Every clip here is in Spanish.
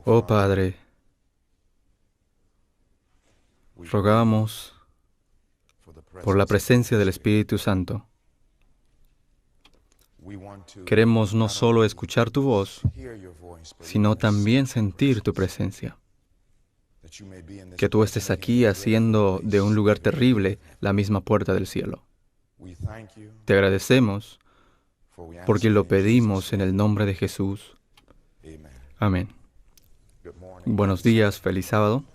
Oh Padre, rogamos por la presencia del Espíritu Santo. Queremos no solo escuchar tu voz, sino también sentir tu presencia. Que tú estés aquí haciendo de un lugar terrible la misma puerta del cielo. Te agradecemos porque lo pedimos en el nombre de Jesús. Amén. Buenos días, feliz sábado.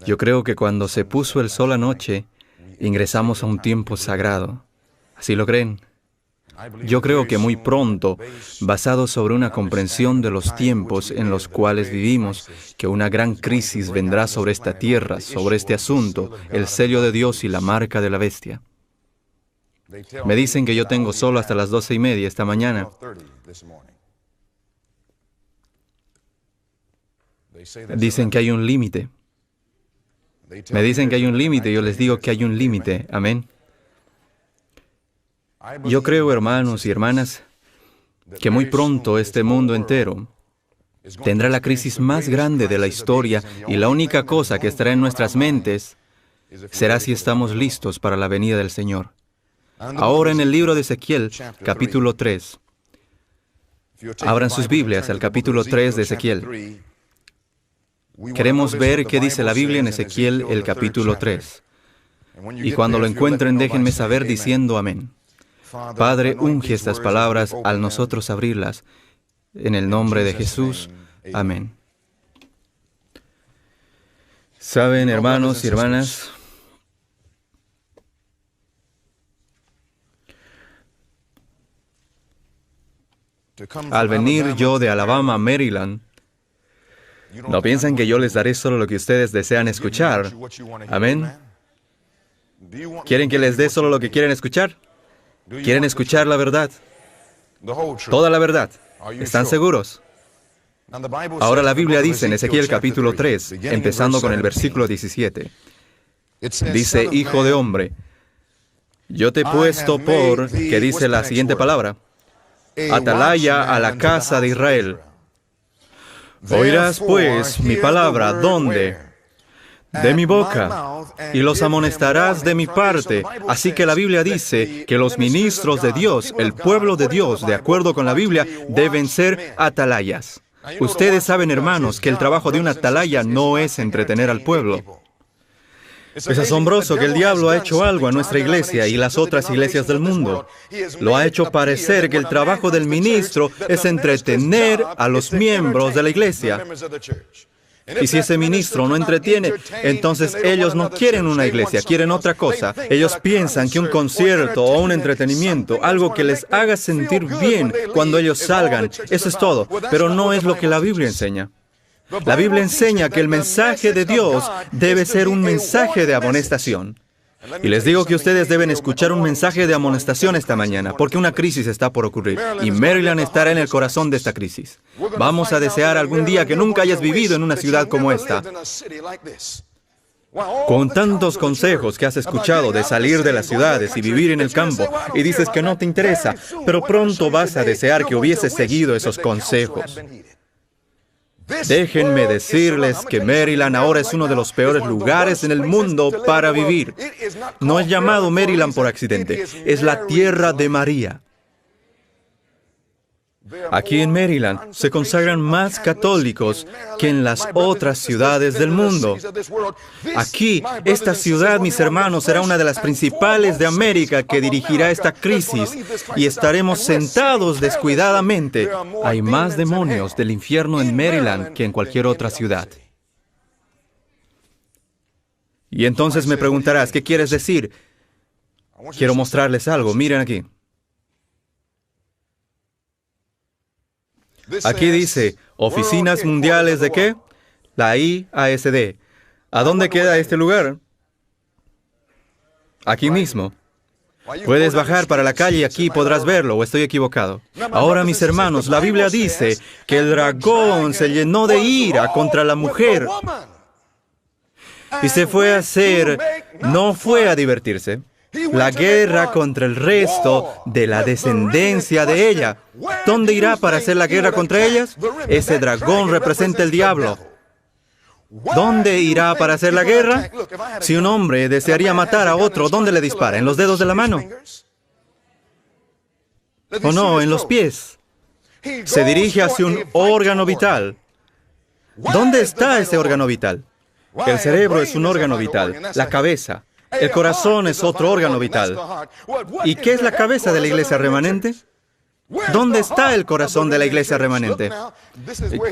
Yo creo que cuando se puso el sol anoche, ingresamos a un tiempo sagrado. ¿Así lo creen? Yo creo que muy pronto, basado sobre una comprensión de los tiempos en los cuales vivimos, que una gran crisis vendrá sobre esta tierra, sobre este asunto, el sello de Dios y la marca de la bestia. Me dicen que yo tengo solo hasta las 12:30 esta mañana. Dicen que hay un límite. Me dicen que hay un límite, yo les digo que hay un límite. Amén. Yo creo, hermanos y hermanas, que muy pronto este mundo entero tendrá la crisis más grande de la historia y la única cosa que estará en nuestras mentes será si estamos listos para la venida del Señor. Ahora en el libro de Ezequiel, capítulo 3. Abran sus Biblias al capítulo 3 de Ezequiel. Queremos ver qué dice la Biblia en Ezequiel, el capítulo 3. Y cuando lo encuentren, déjenme saber diciendo amén. Padre, unge estas palabras al nosotros abrirlas. En el nombre de Jesús. Amén. Saben, hermanos y hermanas, al venir yo de Alabama a Maryland, no piensan que yo les daré solo lo que ustedes desean escuchar. Amén. ¿Quieren que les dé solo lo que quieren escuchar? ¿Quieren escuchar la verdad? Toda la verdad. ¿Están seguros? Ahora la Biblia dice en Ezequiel capítulo 3, empezando con el versículo 17. Dice, hijo de hombre, yo te he puesto por, que dice la siguiente palabra, atalaya a la casa de Israel. Oirás pues mi palabra, ¿dónde? De mi boca, y los amonestarás de mi parte. Así que la Biblia dice que los ministros de Dios, el pueblo de Dios, de acuerdo con la Biblia, deben ser atalayas. Ustedes saben, hermanos, que el trabajo de un atalaya no es entretener al pueblo. Es asombroso que el diablo ha hecho algo a nuestra iglesia y las otras iglesias del mundo. Lo ha hecho parecer que el trabajo del ministro es entretener a los miembros de la iglesia. Y si ese ministro no entretiene, entonces ellos no quieren una iglesia, quieren otra cosa. Ellos piensan que un concierto o un entretenimiento, algo que les haga sentir bien cuando ellos salgan, eso es todo. Pero no es lo que la Biblia enseña. La Biblia enseña que el mensaje de Dios debe ser un mensaje de amonestación. Y les digo que ustedes deben escuchar un mensaje de amonestación esta mañana, porque una crisis está por ocurrir, y Maryland estará en el corazón de esta crisis. Vamos a desear algún día que nunca hayas vivido en una ciudad como esta. Con tantos consejos que has escuchado de salir de las ciudades y vivir en el campo, y dices que no te interesa, pero pronto vas a desear que hubieses seguido esos consejos. Déjenme decirles que Maryland ahora es uno de los peores lugares en el mundo para vivir. No es llamado Maryland por accidente, es la tierra de María. Aquí en Maryland se consagran más católicos que en las otras ciudades del mundo. Aquí, esta ciudad, mis hermanos, será una de las principales de América que dirigirá esta crisis y estaremos sentados descuidadamente. Hay más demonios del infierno en Maryland que en cualquier otra ciudad. Y entonces me preguntarás, ¿qué quieres decir? Quiero mostrarles algo, miren aquí. Aquí dice, Oficinas Mundiales de ¿qué? La IASD. ¿A dónde queda este lugar? Aquí mismo. Puedes bajar para la calle y aquí podrás verlo, o estoy equivocado. Ahora, mis hermanos, la Biblia dice que el dragón se llenó de ira contra la mujer y se fue a hacer, no fue a divertirse. La guerra contra el resto de la descendencia de ella. ¿Dónde irá para hacer la guerra contra ellas? Ese dragón representa el diablo. ¿Dónde irá para hacer la guerra? Si un hombre desearía matar a otro, ¿dónde le dispara? ¿En los dedos de la mano? ¿O no, en los pies? Se dirige hacia un órgano vital. ¿Dónde está ese órgano vital? El cerebro es un órgano vital, la cabeza. El corazón es otro órgano vital. ¿Y qué es la cabeza de la iglesia remanente? ¿Dónde está el corazón de la iglesia remanente?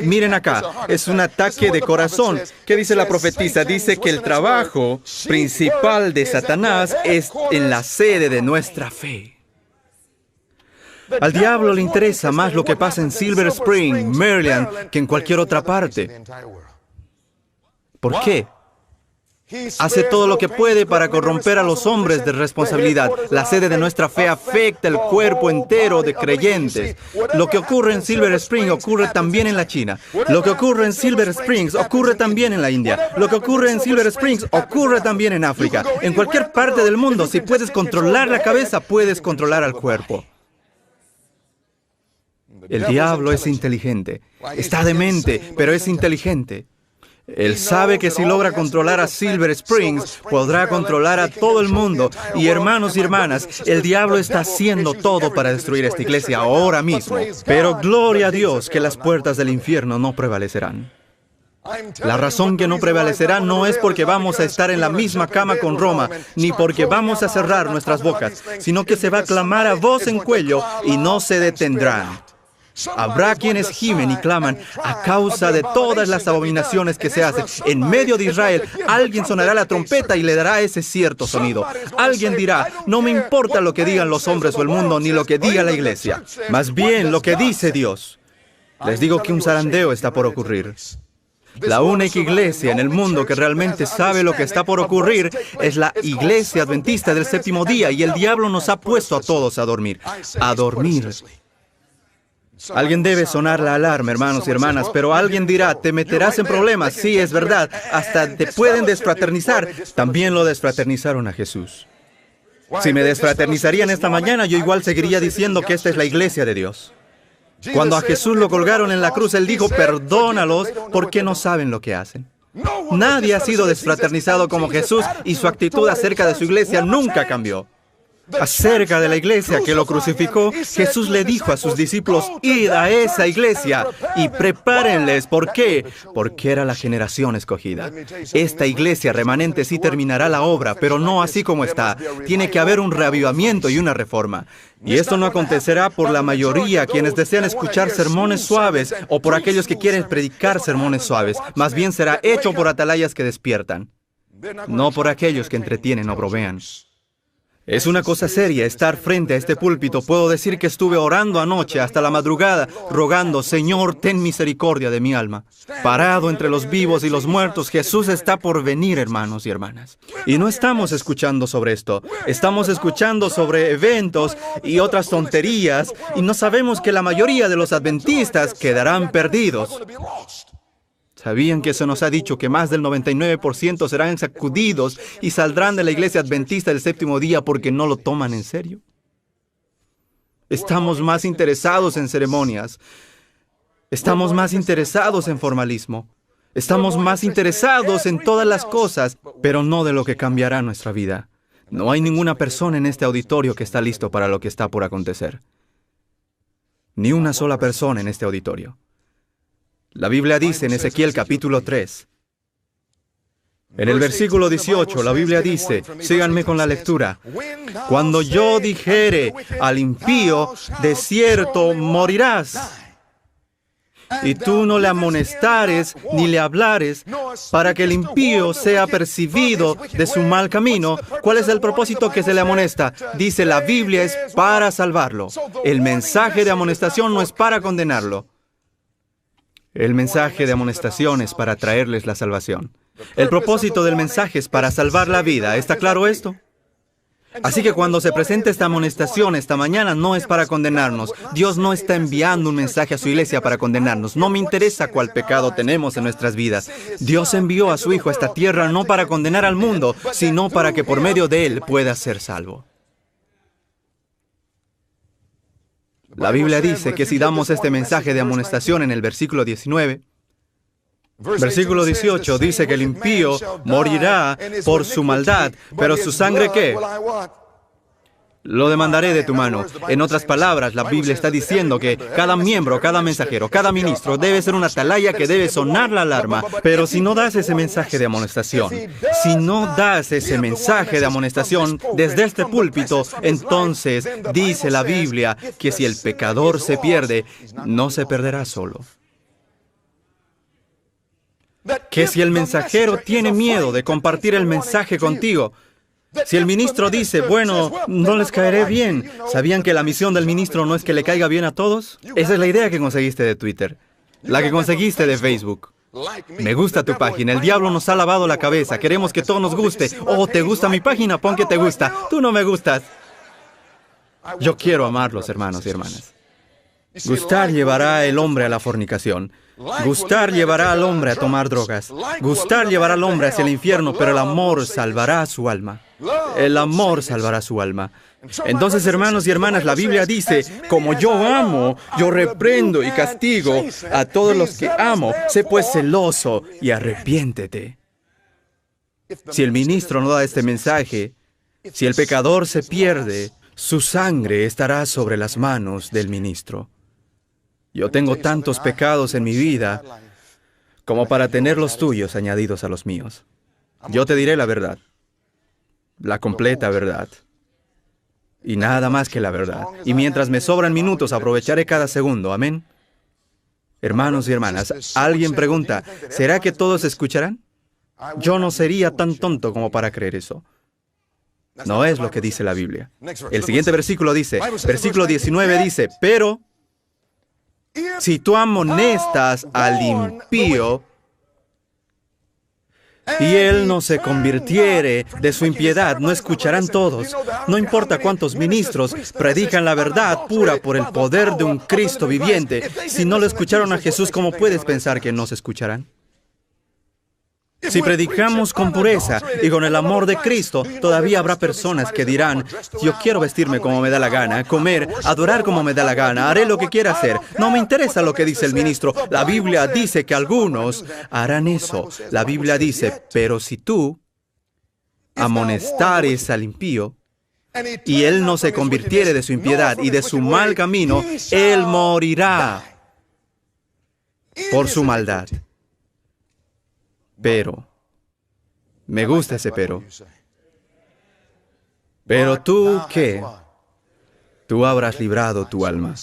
Miren acá, es un ataque de corazón. ¿Qué dice la profetisa? Dice que el trabajo principal de Satanás es en la sede de nuestra fe. Al diablo le interesa más lo que pasa en Silver Spring, Maryland, que en cualquier otra parte. ¿Por qué? Hace todo lo que puede para corromper a los hombres de responsabilidad. La sede de nuestra fe afecta el cuerpo entero de creyentes. Lo que ocurre en Silver Spring ocurre también en la China. Lo que ocurre en Silver Springs ocurre también en la India. Lo que ocurre en Silver Springs ocurre también en África. En cualquier parte del mundo, si puedes controlar la cabeza, puedes controlar al cuerpo. El diablo es inteligente. Está demente, pero es inteligente. Él sabe que si logra controlar a Silver Springs, podrá controlar a todo el mundo. Y hermanos y hermanas, el diablo está haciendo todo para destruir esta iglesia ahora mismo. Pero gloria a Dios que las puertas del infierno no prevalecerán. La razón que no prevalecerá no es porque vamos a estar en la misma cama con Roma, ni porque vamos a cerrar nuestras bocas, sino que se va a clamar a voz en cuello y no se detendrán. Habrá quienes gimen y claman a causa de todas las abominaciones que se hacen. En medio de Israel, alguien sonará la trompeta y le dará ese cierto sonido. Alguien dirá, no me importa lo que digan los hombres o el mundo, ni lo que diga la iglesia. Más bien lo que dice Dios. Les digo que un zarandeo está por ocurrir. La única iglesia en el mundo que realmente sabe lo que está por ocurrir es la iglesia adventista del séptimo día, y el diablo nos ha puesto a todos a dormir. A dormir. Alguien debe sonar la alarma, hermanos y hermanas, pero alguien dirá, te meterás en problemas. Sí, es verdad, hasta te pueden desfraternizar. También lo desfraternizaron a Jesús. Si me desfraternizarían esta mañana, yo igual seguiría diciendo que esta es la iglesia de Dios. Cuando a Jesús lo colgaron en la cruz, Él dijo, perdónalos porque no saben lo que hacen. Nadie ha sido desfraternizado como Jesús, y su actitud acerca de su iglesia nunca cambió. Acerca de la iglesia que lo crucificó, Jesús le dijo a sus discípulos, id a esa iglesia y prepárenles. ¿Por qué? Porque era la generación escogida. Esta iglesia remanente sí terminará la obra, pero no así como está. Tiene que haber un reavivamiento y una reforma. Y esto no acontecerá por la mayoría quienes desean escuchar sermones suaves o por aquellos que quieren predicar sermones suaves. Más bien será hecho por atalayas que despiertan, no por aquellos que entretienen o bromean. Es una cosa seria estar frente a este púlpito. Puedo decir que estuve orando anoche hasta la madrugada, rogando, Señor, ten misericordia de mi alma. Parado entre los vivos y los muertos, Jesús está por venir, hermanos y hermanas. Y no estamos escuchando sobre esto. Estamos escuchando sobre eventos y otras tonterías, y no sabemos que la mayoría de los adventistas quedarán perdidos. ¿Sabían que se nos ha dicho que más del 99% serán sacudidos y saldrán de la iglesia adventista del séptimo día porque no lo toman en serio? Estamos más interesados en ceremonias. Estamos más interesados en formalismo. Estamos más interesados en todas las cosas, pero no de lo que cambiará nuestra vida. No hay ninguna persona en este auditorio que está listo para lo que está por acontecer. Ni una sola persona en este auditorio. La Biblia dice en Ezequiel capítulo 3, en el versículo 18, la Biblia dice, síganme con la lectura, cuando yo dijere al impío, de cierto morirás, y tú no le amonestares ni le hablares, para que el impío sea percibido de su mal camino. ¿Cuál es el propósito que se le amonesta? Dice, la Biblia es para salvarlo. El mensaje de amonestación no es para condenarlo. El mensaje de amonestación es para traerles la salvación. El propósito del mensaje es para salvar la vida. ¿Está claro esto? Así que cuando se presente esta amonestación esta mañana, no es para condenarnos. Dios no está enviando un mensaje a su iglesia para condenarnos. No me interesa cuál pecado tenemos en nuestras vidas. Dios envió a su Hijo a esta tierra no para condenar al mundo, sino para que por medio de Él pueda ser salvo. La Biblia dice que si damos este mensaje de amonestación en el versículo 19, versículo 18 dice que el impío morirá por su maldad, pero su sangre, ¿qué? Lo demandaré de tu mano. En otras palabras, la Biblia está diciendo que cada miembro, cada mensajero, cada ministro debe ser una atalaya que debe sonar la alarma. Pero si no das ese mensaje de amonestación, si no das ese mensaje de amonestación desde este púlpito, entonces dice la Biblia que si el pecador se pierde, no se perderá solo. Que si el mensajero tiene miedo de compartir el mensaje contigo, si el ministro dice, bueno, no les caeré bien, ¿sabían que la misión del ministro no es que le caiga bien a todos? Esa es la idea que conseguiste de Twitter, la que conseguiste de Facebook. Me gusta tu página, el diablo nos ha lavado la cabeza, queremos que todo nos guste. Oh, ¿te gusta mi página? Pon que te gusta. Tú no me gustas. Yo quiero amarlos, hermanos y hermanas. Gustar llevará el hombre a la fornicación. Gustar llevará al hombre a tomar drogas. Gustar llevará al hombre hacia el infierno, pero el amor salvará su alma. El amor salvará su alma. Entonces, hermanos y hermanas, la Biblia dice, como yo amo, yo reprendo y castigo a todos los que amo. Sé pues celoso y arrepiéntete. Si el ministro no da este mensaje, si el pecador se pierde, su sangre estará sobre las manos del ministro. Yo tengo tantos pecados en mi vida como para tener los tuyos añadidos a los míos. Yo te diré la verdad, la completa verdad, y nada más que la verdad. Y mientras me sobran minutos, aprovecharé cada segundo. Amén. Hermanos y hermanas, alguien pregunta, ¿será que todos escucharán? Yo no sería tan tonto como para creer eso. No es lo que dice la Biblia. El siguiente versículo dice, versículo 19 dice, pero si tú amonestas al impío y él no se convirtiere de su impiedad, no escucharán todos. No importa cuántos ministros predican la verdad pura por el poder de un Cristo viviente. Si no lo escucharon a Jesús, ¿cómo puedes pensar que no se escucharán? Si predicamos con pureza y con el amor de Cristo, todavía habrá personas que dirán, yo quiero vestirme como me da la gana, comer, adorar como me da la gana, haré lo que quiera hacer. No me interesa lo que dice el ministro. La Biblia dice que algunos harán eso. La Biblia dice, pero si tú amonestares al impío y él no se convirtiere de su impiedad y de su mal camino, él morirá por su maldad. Pero, me gusta ese pero. Pero tú, ¿qué? Tú habrás librado tu alma.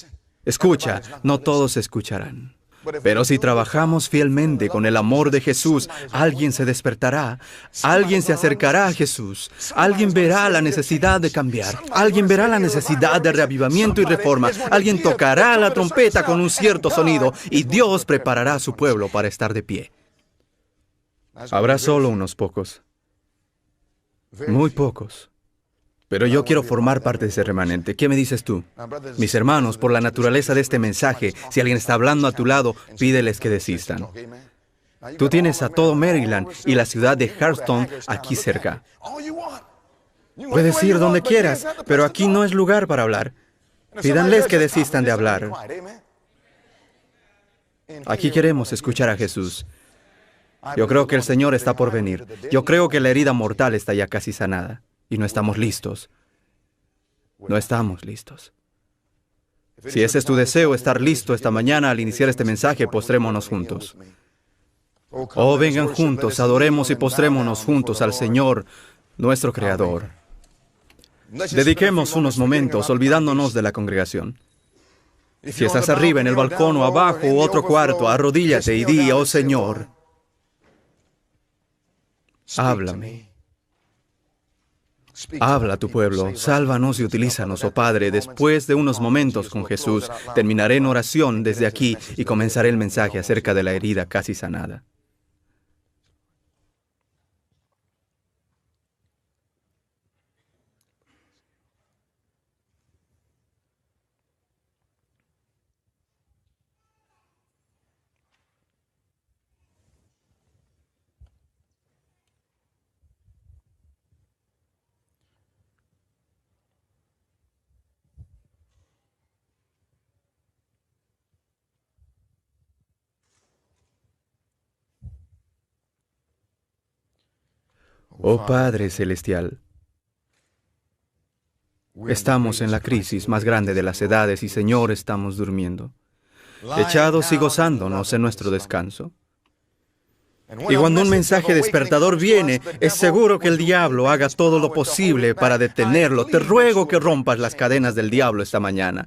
Escucha, no todos escucharán. Pero si trabajamos fielmente con el amor de Jesús, alguien se despertará, alguien se acercará a Jesús, alguien verá la necesidad de cambiar, alguien verá la necesidad de reavivamiento y reforma, alguien tocará la trompeta con un cierto sonido y Dios preparará a su pueblo para estar de pie. Habrá solo unos pocos, muy pocos. Pero yo quiero formar parte de ese remanente. ¿Qué me dices tú? Mis hermanos, por la naturaleza de este mensaje, si alguien está hablando a tu lado, pídeles que desistan. Tú tienes a todo Maryland y la ciudad de Hartson aquí cerca. Puedes ir donde quieras, pero aquí no es lugar para hablar. Pídanles que desistan de hablar. Aquí queremos escuchar a Jesús. Yo creo que el Señor está por venir. Yo creo que la herida mortal está ya casi sanada. Y no estamos listos. No estamos listos. Si ese es tu deseo, estar listo esta mañana al iniciar este mensaje, postrémonos juntos. Oh, vengan juntos, adoremos y postrémonos juntos al Señor, nuestro Creador. Dediquemos unos momentos olvidándonos de la congregación. Si estás arriba, en el balcón o abajo u otro cuarto, arrodíllate y di, oh Señor, háblame. Habla a tu pueblo, sálvanos y utilízanos, oh Padre. Después de unos momentos con Jesús, terminaré en oración desde aquí y comenzaré el mensaje acerca de la herida casi sanada. Oh Padre Celestial, estamos en la crisis más grande de las edades y, Señor, estamos durmiendo, echados y gozándonos en nuestro descanso. Y cuando un mensaje despertador viene, es seguro que el diablo haga todo lo posible para detenerlo. Te ruego que rompas las cadenas del diablo esta mañana.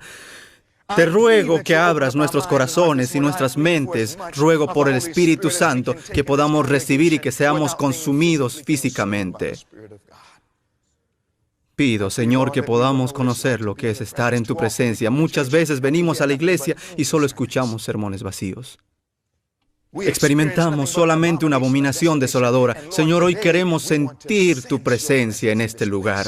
Te ruego que abras nuestros corazones y nuestras mentes. Ruego por el Espíritu Santo que podamos recibir y que seamos consumidos físicamente. Pido, Señor, que podamos conocer lo que es estar en tu presencia. Muchas veces venimos a la iglesia y solo escuchamos sermones vacíos. Experimentamos solamente una abominación desoladora. Señor, hoy queremos sentir tu presencia en este lugar.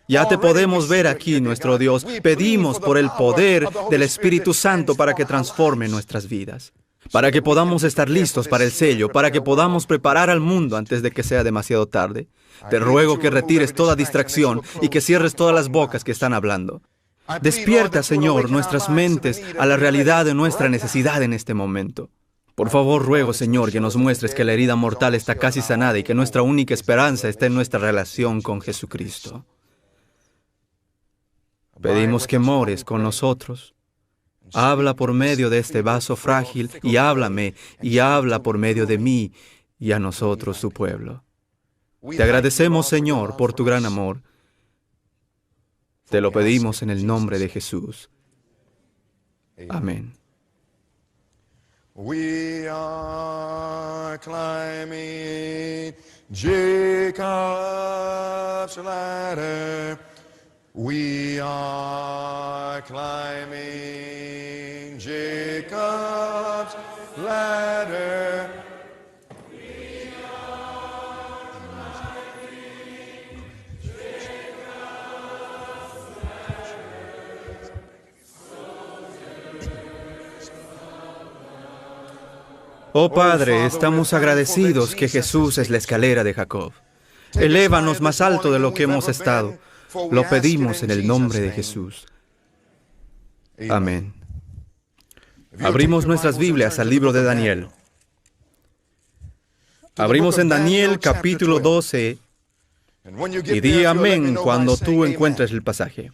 Ya te podemos ver aquí, nuestro Dios. Pedimos por el poder del Espíritu Santo para que transforme nuestras vidas, para que podamos estar listos para el sello, para que podamos preparar al mundo antes de que sea demasiado tarde. Te ruego que retires toda distracción y que cierres todas las bocas que están hablando. Despierta, Señor, nuestras mentes a la realidad de nuestra necesidad en este momento. Por favor, ruego, Señor, que nos muestres que la herida mortal está casi sanada y que nuestra única esperanza está en nuestra relación con Jesucristo. Pedimos que mores con nosotros. Habla por medio de este vaso frágil y háblame y habla por medio de mí y a nosotros, su pueblo. Te agradecemos, Señor, por tu gran amor. Te lo pedimos en el nombre de Jesús. Amén. We are climbing Jacob's ladder. We are climbing Jacob's ladder. We are climbing Jacob's ladder. Oh Padre, estamos agradecidos que Jesús es la escalera de Jacob. Elévanos más alto de lo que hemos estado. Lo pedimos en el nombre de Jesús. Amén. Abrimos nuestras Biblias al libro de Daniel. Abrimos en Daniel capítulo 12 y di amén cuando tú encuentres el pasaje.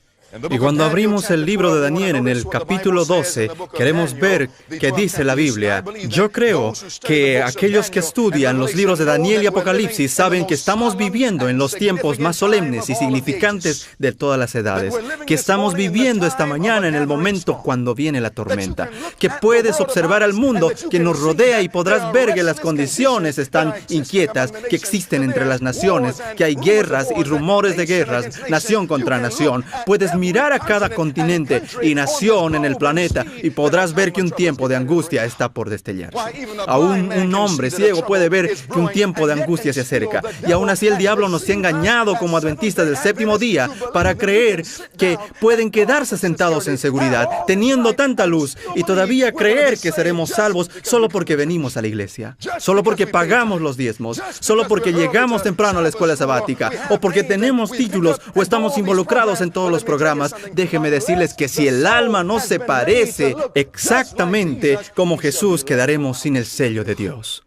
Y cuando abrimos el libro de Daniel en el capítulo 12, queremos ver qué dice la Biblia. Yo creo que aquellos que estudian los libros de Daniel y Apocalipsis saben que estamos viviendo en los tiempos más solemnes y significantes de todas las edades, que estamos viviendo esta mañana en el momento cuando viene la tormenta, que puedes observar al mundo que nos rodea y podrás ver que las condiciones están inquietas, que existen entre las naciones, que hay guerras y rumores de guerras, nación contra nación. Puedes mirar a cada continente y nación en el planeta y podrás ver que un tiempo de angustia está por destellarse. Aún un hombre ciego puede ver que un tiempo de angustia se acerca. Y aún así el diablo nos ha engañado como adventistas del séptimo día para creer que pueden quedarse sentados en seguridad, teniendo tanta luz, y todavía creer que seremos salvos solo porque venimos a la iglesia, solo porque pagamos los diezmos, solo porque llegamos temprano a la escuela sabática, o porque tenemos títulos o estamos involucrados en todos los programas. Déjenme decirles que si el alma no se parece exactamente como Jesús, quedaremos sin el sello de Dios.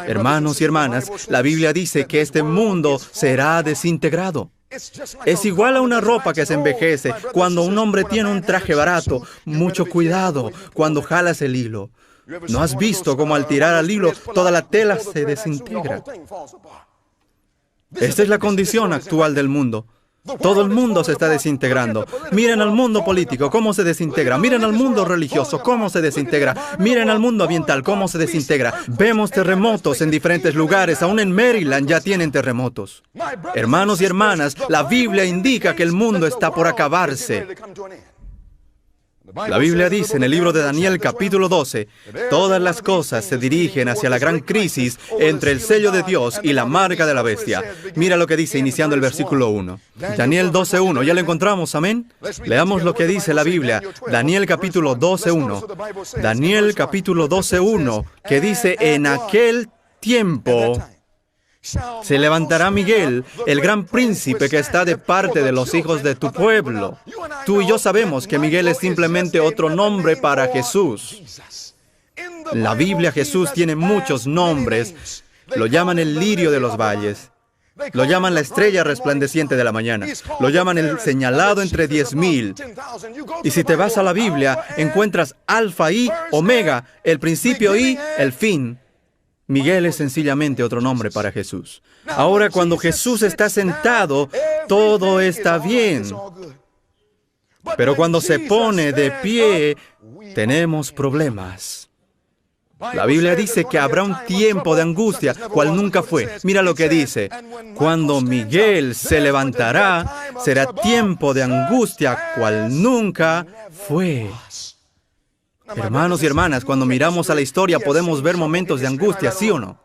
Hermanos y hermanas, la Biblia dice que este mundo será desintegrado. Es igual a una ropa que se envejece. Cuando un hombre tiene un traje barato, mucho cuidado cuando jalas el hilo. ¿No has visto cómo al tirar al hilo toda la tela se desintegra? Esta es la condición actual del mundo. Todo el mundo se está desintegrando. Miren al mundo político, cómo se desintegra. Miren al mundo religioso, cómo se desintegra. Miren al mundo ambiental, cómo se desintegra. Vemos terremotos en diferentes lugares. Aún en Maryland ya tienen terremotos. Hermanos y hermanas, la Biblia indica que el mundo está por acabarse. La Biblia dice en el libro de Daniel capítulo 12, todas las cosas se dirigen hacia la gran crisis entre el sello de Dios y la marca de la bestia. Mira lo que dice iniciando el versículo 1. Daniel 12:1, ¿ya lo encontramos? Amén. Leamos lo que dice la Biblia. Daniel capítulo 12:1. Daniel capítulo 12:1, que dice, en aquel tiempo se levantará Miguel, el gran príncipe que está de parte de los hijos de tu pueblo. Tú y yo sabemos que Miguel es simplemente otro nombre para Jesús. En la Biblia Jesús tiene muchos nombres. Lo llaman el lirio de los valles. Lo llaman la estrella resplandeciente de la mañana. Lo llaman el señalado entre 10,000. Y si te vas a la Biblia, encuentras Alfa y Omega, el principio y el fin. Miguel es sencillamente otro nombre para Jesús. Ahora, cuando Jesús está sentado, todo está bien. Pero cuando se pone de pie, tenemos problemas. La Biblia dice que habrá un tiempo de angustia, cual nunca fue. Mira lo que dice. Cuando Miguel se levantará, será tiempo de angustia, cual nunca fue. Hermanos y hermanas, cuando miramos a la historia podemos ver momentos de angustia, ¿sí o no?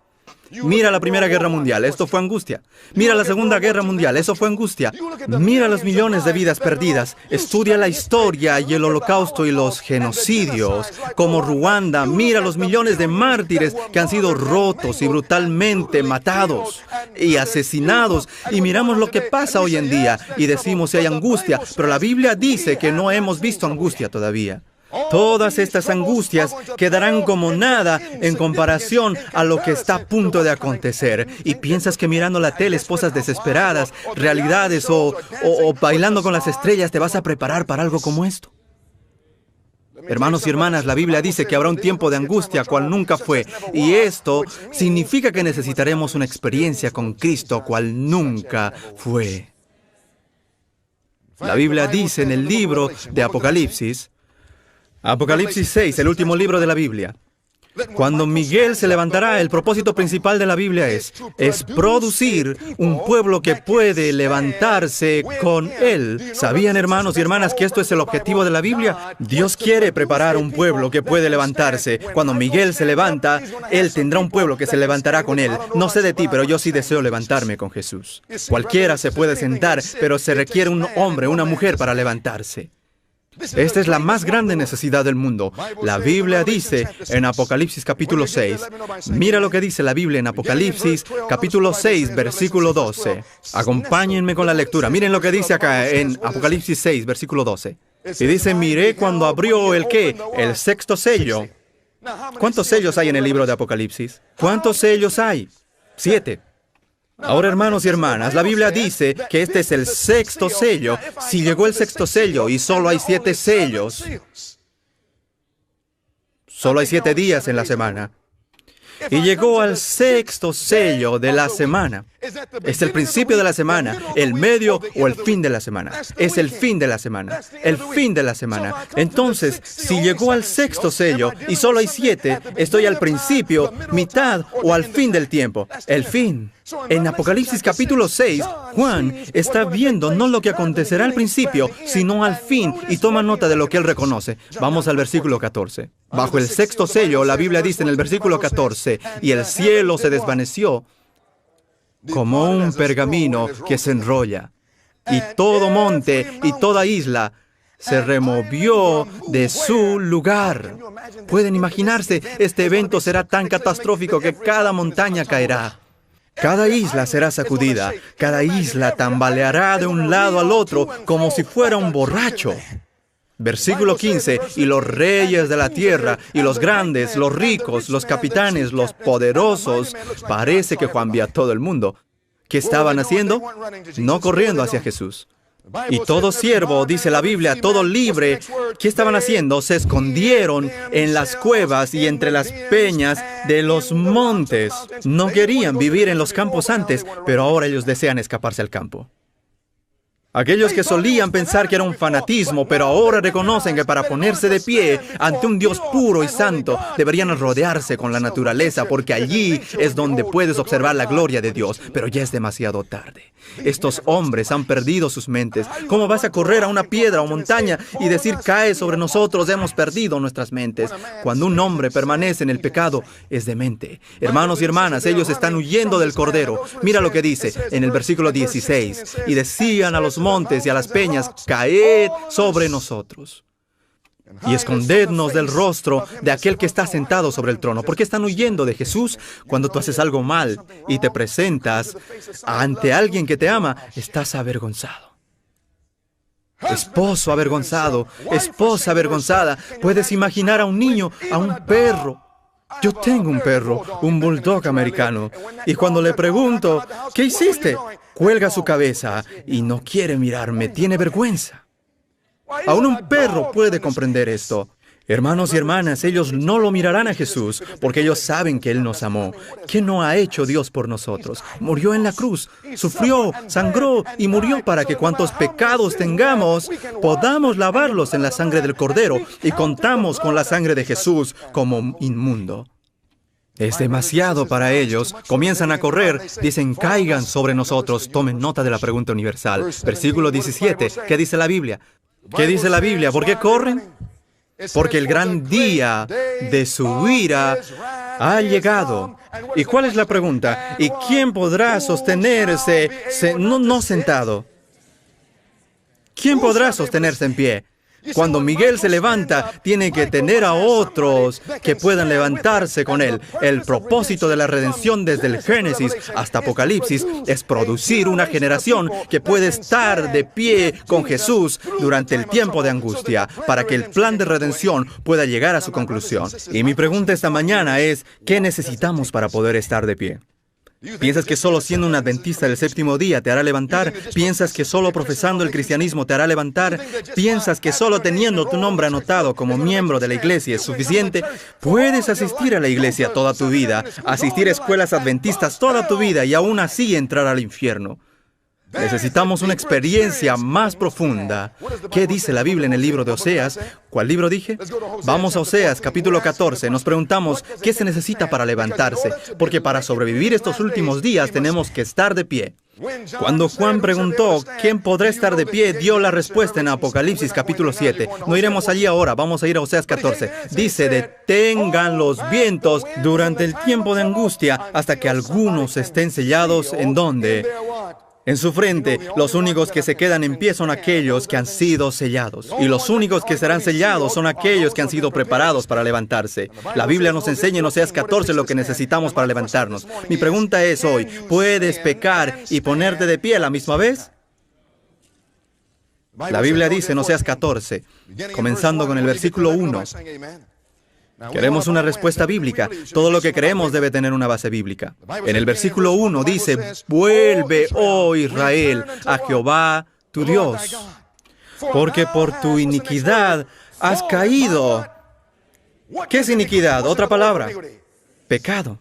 Mira la Primera Guerra Mundial, esto fue angustia. Mira la Segunda Guerra Mundial, eso fue angustia. Mira los millones de vidas perdidas. Estudia la historia y el holocausto y los genocidios, como Ruanda. Mira los millones de mártires que han sido rotos y brutalmente matados y asesinados. Y miramos lo que pasa hoy en día y decimos si hay angustia, pero la Biblia dice que no hemos visto angustia todavía. Todas estas angustias quedarán como nada en comparación a lo que está a punto de acontecer. Y piensas que mirando la tele, esposas desesperadas, realidades o bailando con las estrellas, te vas a preparar para algo como esto. Hermanos y hermanas, la Biblia dice que habrá un tiempo de angustia cual nunca fue. Y esto significa que necesitaremos una experiencia con Cristo cual nunca fue. La Biblia dice en el libro de Apocalipsis, Apocalipsis 6, el último libro de la Biblia. Cuando Miguel se levantará, el propósito principal de la Biblia es producir un pueblo que puede levantarse con él. ¿Sabían, hermanos y hermanas, que esto es el objetivo de la Biblia? Dios quiere preparar un pueblo que puede levantarse. Cuando Miguel se levanta, él tendrá un pueblo que se levantará con él. No sé de ti, pero yo sí deseo levantarme con Jesús. Cualquiera se puede sentar, pero se requiere un hombre, una mujer para levantarse. Esta es la más grande necesidad del mundo. La Biblia dice en Apocalipsis capítulo 6, mira lo que dice la Biblia en Apocalipsis capítulo 6, versículo 12. Acompáñenme con la lectura. Miren lo que dice acá en Apocalipsis 6, versículo 12. Y dice, miré cuando abrió el ¿qué? El sexto sello. ¿Cuántos sellos hay en el libro de Apocalipsis? ¿Cuántos sellos hay? 7. Ahora, hermanos y hermanas, la Biblia dice que este es el sexto sello. Si llegó el sexto sello y solo hay 7 sellos, solo hay 7 días en la semana. Y llegó al sexto sello de la semana. ¿Es el principio de la semana, el medio o el fin de la semana? Es el fin de la semana, el fin de la semana. Entonces, si llegó al sexto sello y solo hay 7, estoy al principio, mitad o al fin del tiempo. El fin. En Apocalipsis capítulo 6, Juan está viendo no lo que acontecerá al principio, sino al fin, y toma nota de lo que él reconoce. Vamos al versículo 14. Bajo el sexto sello, la Biblia dice en el versículo 14, y el cielo se desvaneció como un pergamino que se enrolla, y todo monte y toda isla se removió de su lugar. Pueden imaginarse, este evento será tan catastrófico que cada montaña caerá. Cada isla será sacudida, cada isla tambaleará de un lado al otro como si fuera un borracho. Versículo 15, y los reyes de la tierra, y los grandes, los ricos, los capitanes, los poderosos, parece que Juan vio a todo el mundo. ¿Qué estaban haciendo? No corriendo hacia Jesús. Y todo siervo, dice la Biblia, todo libre, ¿qué estaban haciendo? Se escondieron en las cuevas y entre las peñas de los montes. No querían vivir en los campos antes, pero ahora ellos desean escaparse al campo. Aquellos que solían pensar que era un fanatismo, pero ahora reconocen que para ponerse de pie ante un Dios puro y santo, deberían rodearse con la naturaleza, porque allí es donde puedes observar la gloria de Dios, pero ya es demasiado tarde. Estos hombres han perdido sus mentes. ¿Cómo vas a correr a una piedra o montaña y decir, cae sobre nosotros, hemos perdido nuestras mentes? Cuando un hombre permanece en el pecado, es demente. Hermanos y hermanas, ellos están huyendo del Cordero. Mira lo que dice en el versículo 16. Y decían a los montes y a las peñas, caed sobre nosotros y escondednos del rostro de aquel que está sentado sobre el trono. ¿Por qué están huyendo de Jesús? Cuando tú haces algo mal y te presentas ante alguien que te ama, estás avergonzado. Esposo avergonzado, esposa avergonzada. Puedes imaginar a un niño, a un perro, Yo tengo un perro, un bulldog americano, y cuando le pregunto, ¿qué hiciste?, cuelga su cabeza y no quiere mirarme, tiene vergüenza. Aún un perro puede comprender esto. Hermanos y hermanas, ellos no lo mirarán a Jesús, porque ellos saben que Él nos amó. ¿Qué no ha hecho Dios por nosotros? Murió en la cruz, sufrió, sangró y murió para que cuantos pecados tengamos, podamos lavarlos en la sangre del Cordero y contamos con la sangre de Jesús como inmundo. Es demasiado para ellos. Comienzan a correr, dicen, caigan sobre nosotros. Tomen nota de la pregunta universal. Versículo 17, ¿qué dice la Biblia? ¿Qué dice la Biblia? ¿Por qué corren? Porque el gran día de su ira ha llegado. ¿Y cuál es la pregunta? ¿Y quién podrá sostenerse no sentado? ¿Quién podrá sostenerse en pie? Cuando Miguel se levanta, tiene que tener a otros que puedan levantarse con él. El propósito de la redención desde el Génesis hasta Apocalipsis es producir una generación que puede estar de pie con Jesús durante el tiempo de angustia, para que el plan de redención pueda llegar a su conclusión. Y mi pregunta esta mañana es, ¿qué necesitamos para poder estar de pie? ¿Piensas que solo siendo un adventista del séptimo día te hará levantar? ¿Piensas que solo profesando el cristianismo te hará levantar? ¿Piensas que solo teniendo tu nombre anotado como miembro de la iglesia es suficiente? Puedes asistir a la iglesia toda tu vida, asistir a escuelas adventistas toda tu vida y aún así entrar al infierno. Necesitamos una experiencia más profunda. ¿Qué dice la Biblia en el libro de Oseas? ¿Cuál libro dije? Vamos a Oseas, capítulo 14. Nos preguntamos, ¿qué se necesita para levantarse? Porque para sobrevivir estos últimos días tenemos que estar de pie. Cuando Juan preguntó, ¿quién podrá estar de pie?, dio la respuesta en Apocalipsis, capítulo 7. No iremos allí ahora, vamos a ir a Oseas 14. Dice, detengan los vientos durante el tiempo de angustia hasta que algunos estén sellados. ¿En dónde? En su frente. Los únicos que se quedan en pie son aquellos que han sido sellados. Y los únicos que serán sellados son aquellos que han sido preparados para levantarse. La Biblia nos enseña en Oseas 14 lo que necesitamos para levantarnos. Mi pregunta es hoy, ¿puedes pecar y ponerte de pie a la misma vez? La Biblia dice en Oseas 14, comenzando con el versículo 1. Queremos una respuesta bíblica. Todo lo que creemos debe tener una base bíblica. En el versículo 1 dice, vuelve, oh Israel, a Jehová tu Dios, porque por tu iniquidad has caído. ¿Qué es iniquidad? Otra palabra, pecado.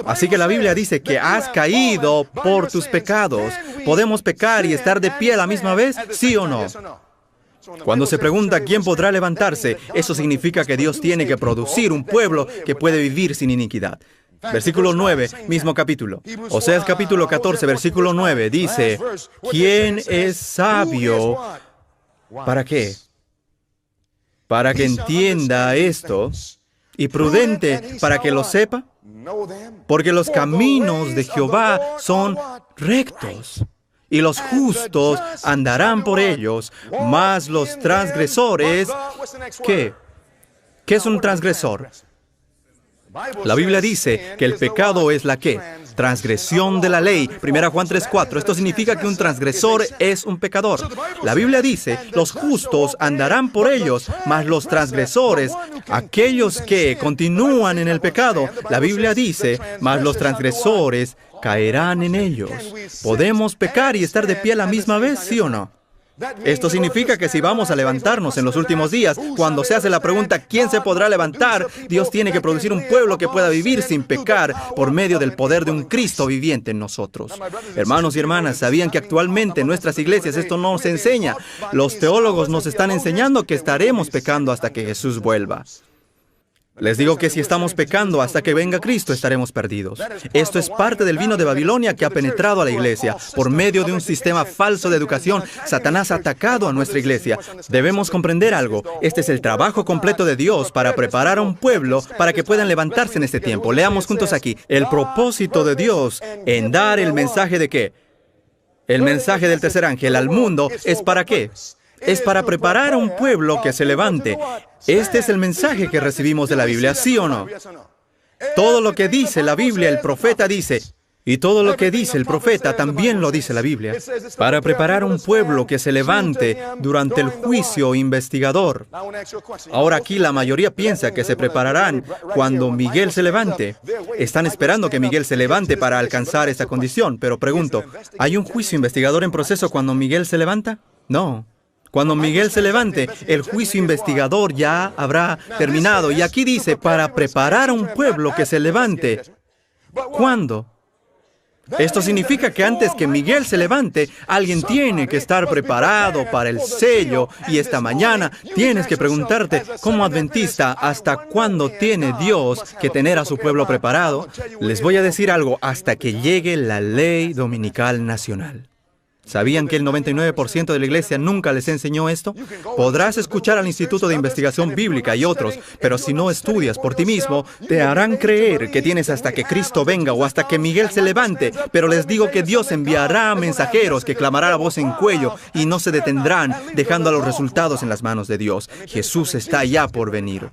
Así que la Biblia dice que has caído por tus pecados. ¿Podemos pecar y estar de pie a la misma vez? ¿Sí o no? Cuando se pregunta quién podrá levantarse, eso significa que Dios tiene que producir un pueblo que puede vivir sin iniquidad. Versículo 9, mismo capítulo. Oseas capítulo 14, versículo 9, dice, ¿quién es sabio? ¿Para qué? Para que entienda esto, y prudente para que lo sepa, porque los caminos de Jehová son rectos, y los justos andarán por ellos, mas los transgresores, ¿qué? ¿Qué es un transgresor? La Biblia dice que el pecado es la ¿qué? Transgresión de la ley. 1 Juan 3:4. Esto significa que un transgresor es un pecador. La Biblia dice, los justos andarán por ellos, mas los transgresores, aquellos que continúan en el pecado, la Biblia dice, mas los transgresores caerán en ellos. ¿Podemos pecar y estar de pie a la misma vez, sí o no? Esto significa que si vamos a levantarnos en los últimos días, cuando se hace la pregunta ¿quién se podrá levantar?, Dios tiene que producir un pueblo que pueda vivir sin pecar por medio del poder de un Cristo viviente en nosotros. Hermanos y hermanas, ¿sabían que actualmente en nuestras iglesias esto no se enseña? Los teólogos nos están enseñando que estaremos pecando hasta que Jesús vuelva. Les digo que si estamos pecando hasta que venga Cristo, estaremos perdidos. Esto es parte del vino de Babilonia que ha penetrado a la iglesia. Por medio de un sistema falso de educación, Satanás ha atacado a nuestra iglesia. Debemos comprender algo. Este es el trabajo completo de Dios para preparar a un pueblo para que puedan levantarse en este tiempo. Leamos juntos aquí. El propósito de Dios en dar el mensaje de ¿qué? El mensaje del tercer ángel al mundo es ¿para qué? Es para preparar a un pueblo que se levante. Este es el mensaje que recibimos de la Biblia, ¿sí o no? Todo lo que dice la Biblia, el profeta dice, Y todo lo que dice el profeta también lo dice la Biblia, para preparar un pueblo que se levante durante el juicio investigador. Ahora aquí la mayoría piensa que se prepararán cuando Miguel se levante. Están esperando que Miguel se levante para alcanzar esa condición, pero pregunto, ¿hay un juicio investigador en proceso cuando Miguel se levanta? No. Cuando Miguel se levante, el juicio investigador ya habrá terminado. Y aquí dice, para preparar a un pueblo que se levante. ¿Cuándo? Esto significa que antes que Miguel se levante, alguien tiene que estar preparado para el sello. Y esta mañana tienes que preguntarte, como adventista, ¿hasta cuándo tiene Dios que tener a su pueblo preparado? Les voy a decir algo, hasta que llegue la ley dominical nacional. ¿Sabían que el 99% de la iglesia nunca les enseñó esto? Podrás escuchar al Instituto de Investigación Bíblica y otros, pero si no estudias por ti mismo, te harán creer que tienes hasta que Cristo venga o hasta que Miguel se levante. Pero les digo que Dios enviará mensajeros que clamarán a voz en cuello y no se detendrán, dejando a los resultados en las manos de Dios. Jesús está ya por venir.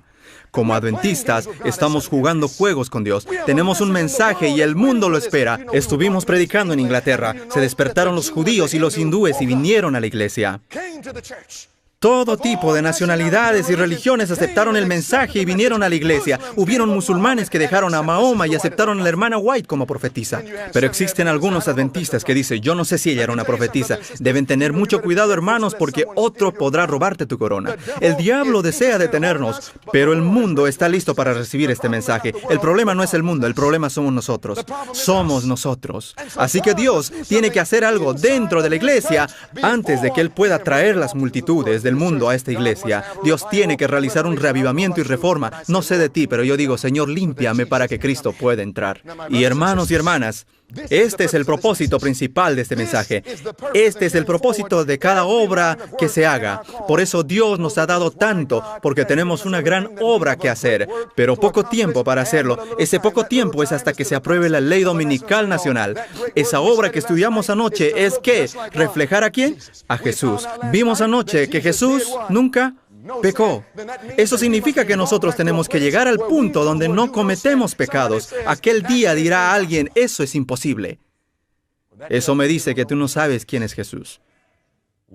Como adventistas, estamos jugando juegos con Dios. Tenemos un mensaje y el mundo lo espera. Estuvimos predicando en Inglaterra. Se despertaron los judíos y los hindúes y vinieron a la iglesia. Todo tipo de nacionalidades y religiones aceptaron el mensaje y vinieron a la iglesia. Hubieron musulmanes que dejaron a Mahoma y aceptaron a la hermana White como profetisa. Pero existen algunos adventistas que dicen, yo no sé si ella era una profetisa. Deben tener mucho cuidado, hermanos, porque otro podrá robarte tu corona. El diablo desea detenernos, pero el mundo está listo para recibir este mensaje. El problema no es el mundo, el problema somos nosotros. Somos nosotros. Así que Dios tiene que hacer algo dentro de la iglesia antes de que Él pueda traer las multitudes del mundo a esta iglesia. Dios tiene que realizar un reavivamiento y reforma. No sé de ti, pero yo digo, Señor, límpiame para que Cristo pueda entrar. Y hermanos y hermanas, este es el propósito principal de este mensaje. Este es el propósito de cada obra que se haga. Por eso Dios nos ha dado tanto, porque tenemos una gran obra que hacer, pero poco tiempo para hacerlo. Ese poco tiempo es hasta que se apruebe la ley dominical nacional. Esa obra que estudiamos anoche es ¿qué? ¿Reflejar a quién? A Jesús. Vimos anoche que Jesús nunca pecó. Eso significa que nosotros tenemos que llegar al punto donde no cometemos pecados. Aquel día dirá alguien, eso es imposible. Eso me dice que tú no sabes quién es Jesús.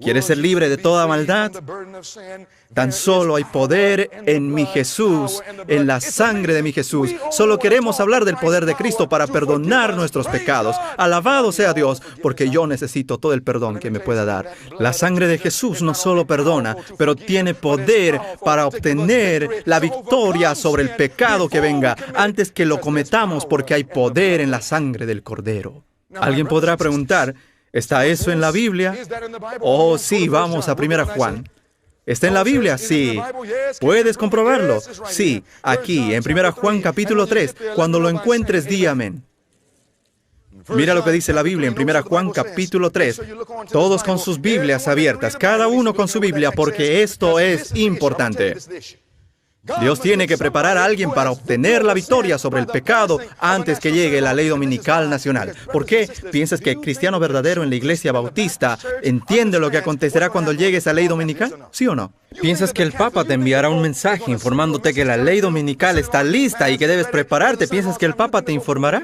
¿Quieres ser libre de toda maldad? Tan solo hay poder en mi Jesús, en la sangre de mi Jesús. Solo queremos hablar del poder de Cristo para perdonar nuestros pecados. Alabado sea Dios, porque yo necesito todo el perdón que me pueda dar. La sangre de Jesús no solo perdona, pero tiene poder para obtener la victoria sobre el pecado que venga antes que lo cometamos, porque hay poder en la sangre del Cordero. Alguien podrá preguntar, ¿está eso en la Biblia? Oh, sí, vamos a 1 Juan. ¿Está en la Biblia? Sí. ¿Puedes comprobarlo? Sí, aquí, en 1 Juan capítulo 3. Cuando lo encuentres, di amén. Mira lo que dice la Biblia en 1 Juan capítulo 3. Todos con sus Biblias abiertas, cada uno con su Biblia, porque esto es importante. Dios tiene que preparar a alguien para obtener la victoria sobre el pecado antes que llegue la ley dominical nacional. ¿Por qué? ¿Piensas que el cristiano verdadero en la iglesia bautista entiende lo que acontecerá cuando llegue esa ley dominical? ¿Sí o no? ¿Piensas que el Papa te enviará un mensaje informándote que la ley dominical está lista y que debes prepararte? ¿Piensas que el Papa te informará?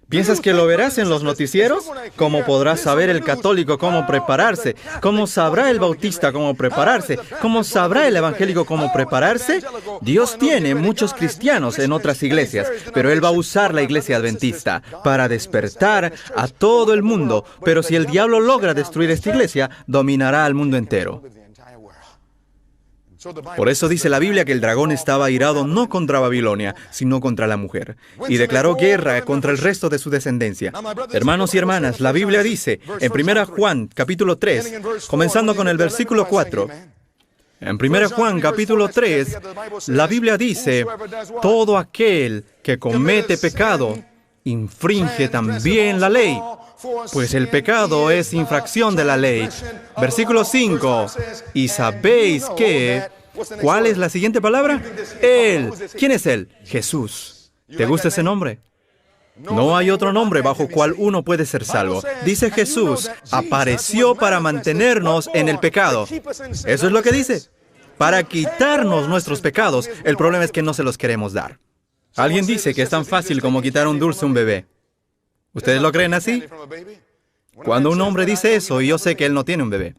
¿Piensas que lo verás en los noticieros? ¿Cómo podrá saber el católico cómo prepararse? ¿Cómo sabrá el bautista cómo prepararse? ¿Cómo sabrá el evangélico cómo prepararse? Dios tiene muchos cristianos en otras iglesias, pero Él va a usar la iglesia adventista para despertar a todo el mundo. Pero si el diablo logra destruir esta iglesia, dominará al mundo entero. Por eso dice la Biblia que el dragón estaba airado no contra Babilonia, sino contra la mujer, y declaró guerra contra el resto de su descendencia. Hermanos y hermanas, la Biblia dice, en 1 Juan, capítulo 3, comenzando con el versículo 4, en 1 Juan, capítulo 3, la Biblia dice, todo aquel que comete pecado, infringe también la ley, pues el pecado es infracción de la ley. Versículo 5, y sabéis que... ¿Cuál es la siguiente palabra? Él. ¿Quién es Él? Jesús. ¿Te gusta ese nombre? No hay otro nombre bajo cual uno puede ser salvo. Dice Jesús, apareció para mantenernos en el pecado. Eso es lo que dice. Para quitarnos nuestros pecados. El problema es que no se los queremos dar. Alguien dice que es tan fácil como quitar un dulce a un bebé. ¿Ustedes lo creen así? Cuando un hombre dice eso, y yo sé que él no tiene un bebé.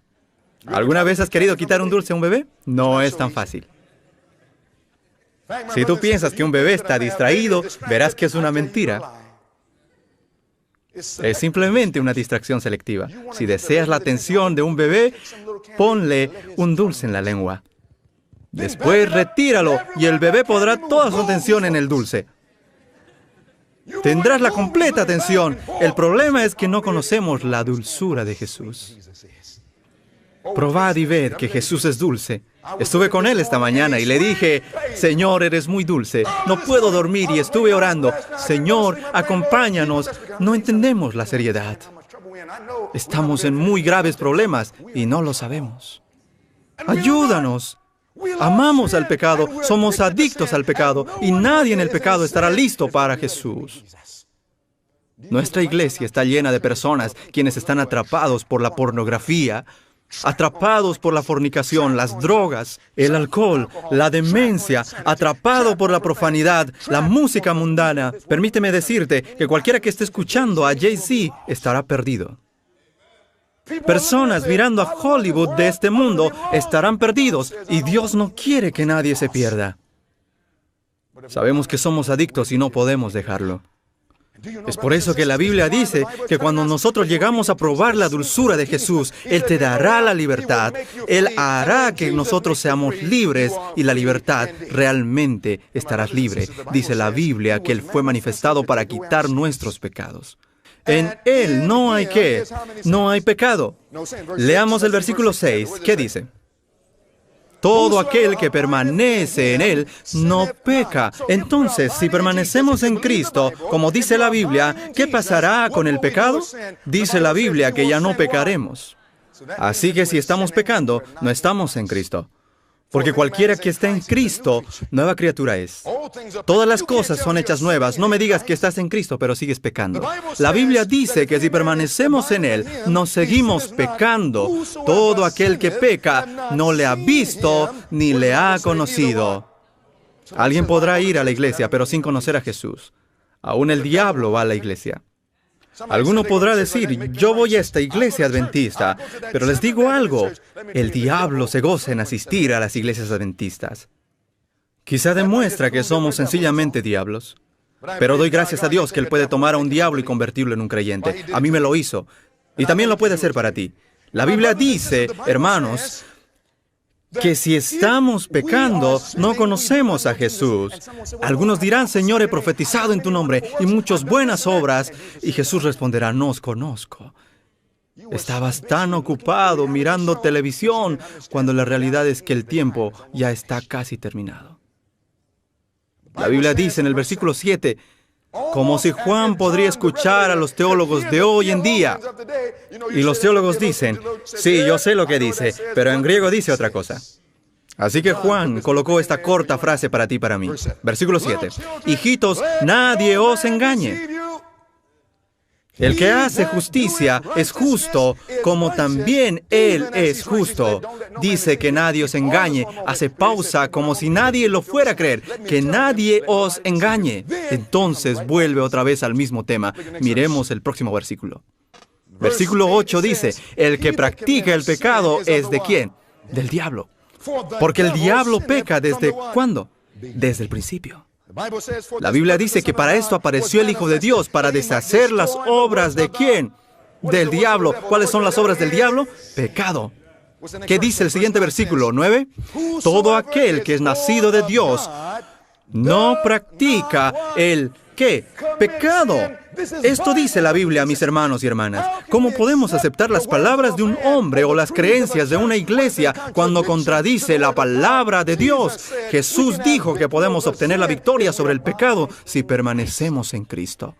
¿Alguna vez has querido quitar un dulce a un bebé? No es tan fácil. Si tú piensas que un bebé está distraído, verás que es una mentira. Es simplemente una distracción selectiva. Si deseas la atención de un bebé, ponle un dulce en la lengua. Después retíralo y el bebé podrá toda su atención en el dulce. Tendrás la completa atención. El problema es que no conocemos la dulzura de Jesús. Probad y ved que Jesús es dulce. Estuve con él esta mañana y le dije, Señor, eres muy dulce. No puedo dormir y estuve orando. Señor, acompáñanos. No entendemos la seriedad. Estamos en muy graves problemas y no lo sabemos. Ayúdanos. Amamos al pecado, somos adictos al pecado y nadie en el pecado estará listo para Jesús. Nuestra iglesia está llena de personas quienes están atrapados por la pornografía, atrapados por la fornicación, las drogas, el alcohol, la demencia, atrapado por la profanidad, la música mundana. Permíteme decirte que cualquiera que esté escuchando a Jay-Z estará perdido. Personas mirando a Hollywood de este mundo estarán perdidos y Dios no quiere que nadie se pierda. Sabemos que somos adictos y no podemos dejarlo. Es por eso que la Biblia dice que cuando nosotros llegamos a probar la dulzura de Jesús, Él te dará la libertad. Él hará que nosotros seamos libres y la libertad realmente estarás libre. Dice la Biblia que Él fue manifestado para quitar nuestros pecados. En Él no hay ¿qué? No hay pecado. Leamos el versículo 6. ¿Qué dice? Todo aquel que permanece en Él no peca. Entonces, si permanecemos en Cristo, como dice la Biblia, ¿qué pasará con el pecado? Dice la Biblia que ya no pecaremos. Así que si estamos pecando, no estamos en Cristo. Porque cualquiera que esté en Cristo, nueva criatura es. Todas las cosas son hechas nuevas. No me digas que estás en Cristo, pero sigues pecando. La Biblia dice que si permanecemos en Él, no seguimos pecando. Todo aquel que peca no le ha visto ni le ha conocido. Alguien podrá ir a la iglesia, pero sin conocer a Jesús. Aún el diablo va a la iglesia. Alguno podrá decir, yo voy a esta iglesia adventista, pero les digo algo, el diablo se goza en asistir a las iglesias adventistas. Quizá demuestra que somos sencillamente diablos, pero doy gracias a Dios que Él puede tomar a un diablo y convertirlo en un creyente. A mí me lo hizo, y también lo puede hacer para ti. La Biblia dice, hermanos, que si estamos pecando, no conocemos a Jesús. Algunos dirán, Señor, he profetizado en tu nombre y muchas buenas obras. Y Jesús responderá, no os conozco. Estabas tan ocupado mirando televisión, cuando la realidad es que el tiempo ya está casi terminado. La Biblia dice en el versículo 7, como si Juan podría escuchar a los teólogos de hoy en día. Y los teólogos dicen, sí, yo sé lo que dice, pero en griego dice otra cosa. Así que Juan colocó esta corta frase para ti y para mí. Versículo 7. Hijitos, nadie os engañe. El que hace justicia es justo, como también Él es justo. Dice que nadie os engañe. Hace pausa como si nadie lo fuera a creer. Que nadie os engañe. Entonces vuelve otra vez al mismo tema. Miremos el próximo versículo. Versículo 8 dice, el que practica el pecado es ¿de quién? Del diablo. Porque el diablo peca ¿desde cuándo? Desde el principio. La Biblia dice que para esto apareció el Hijo de Dios, para deshacer las obras ¿de quién? Del diablo. ¿Cuáles son las obras del diablo? Pecado. ¿Qué dice el siguiente versículo? 9. Todo aquel que es nacido de Dios no practica el ¿qué? Pecado. Esto dice la Biblia, mis hermanos y hermanas. ¿Cómo podemos aceptar las palabras de un hombre o las creencias de una iglesia cuando contradice la palabra de Dios? Jesús dijo que podemos obtener la victoria sobre el pecado si permanecemos en Cristo.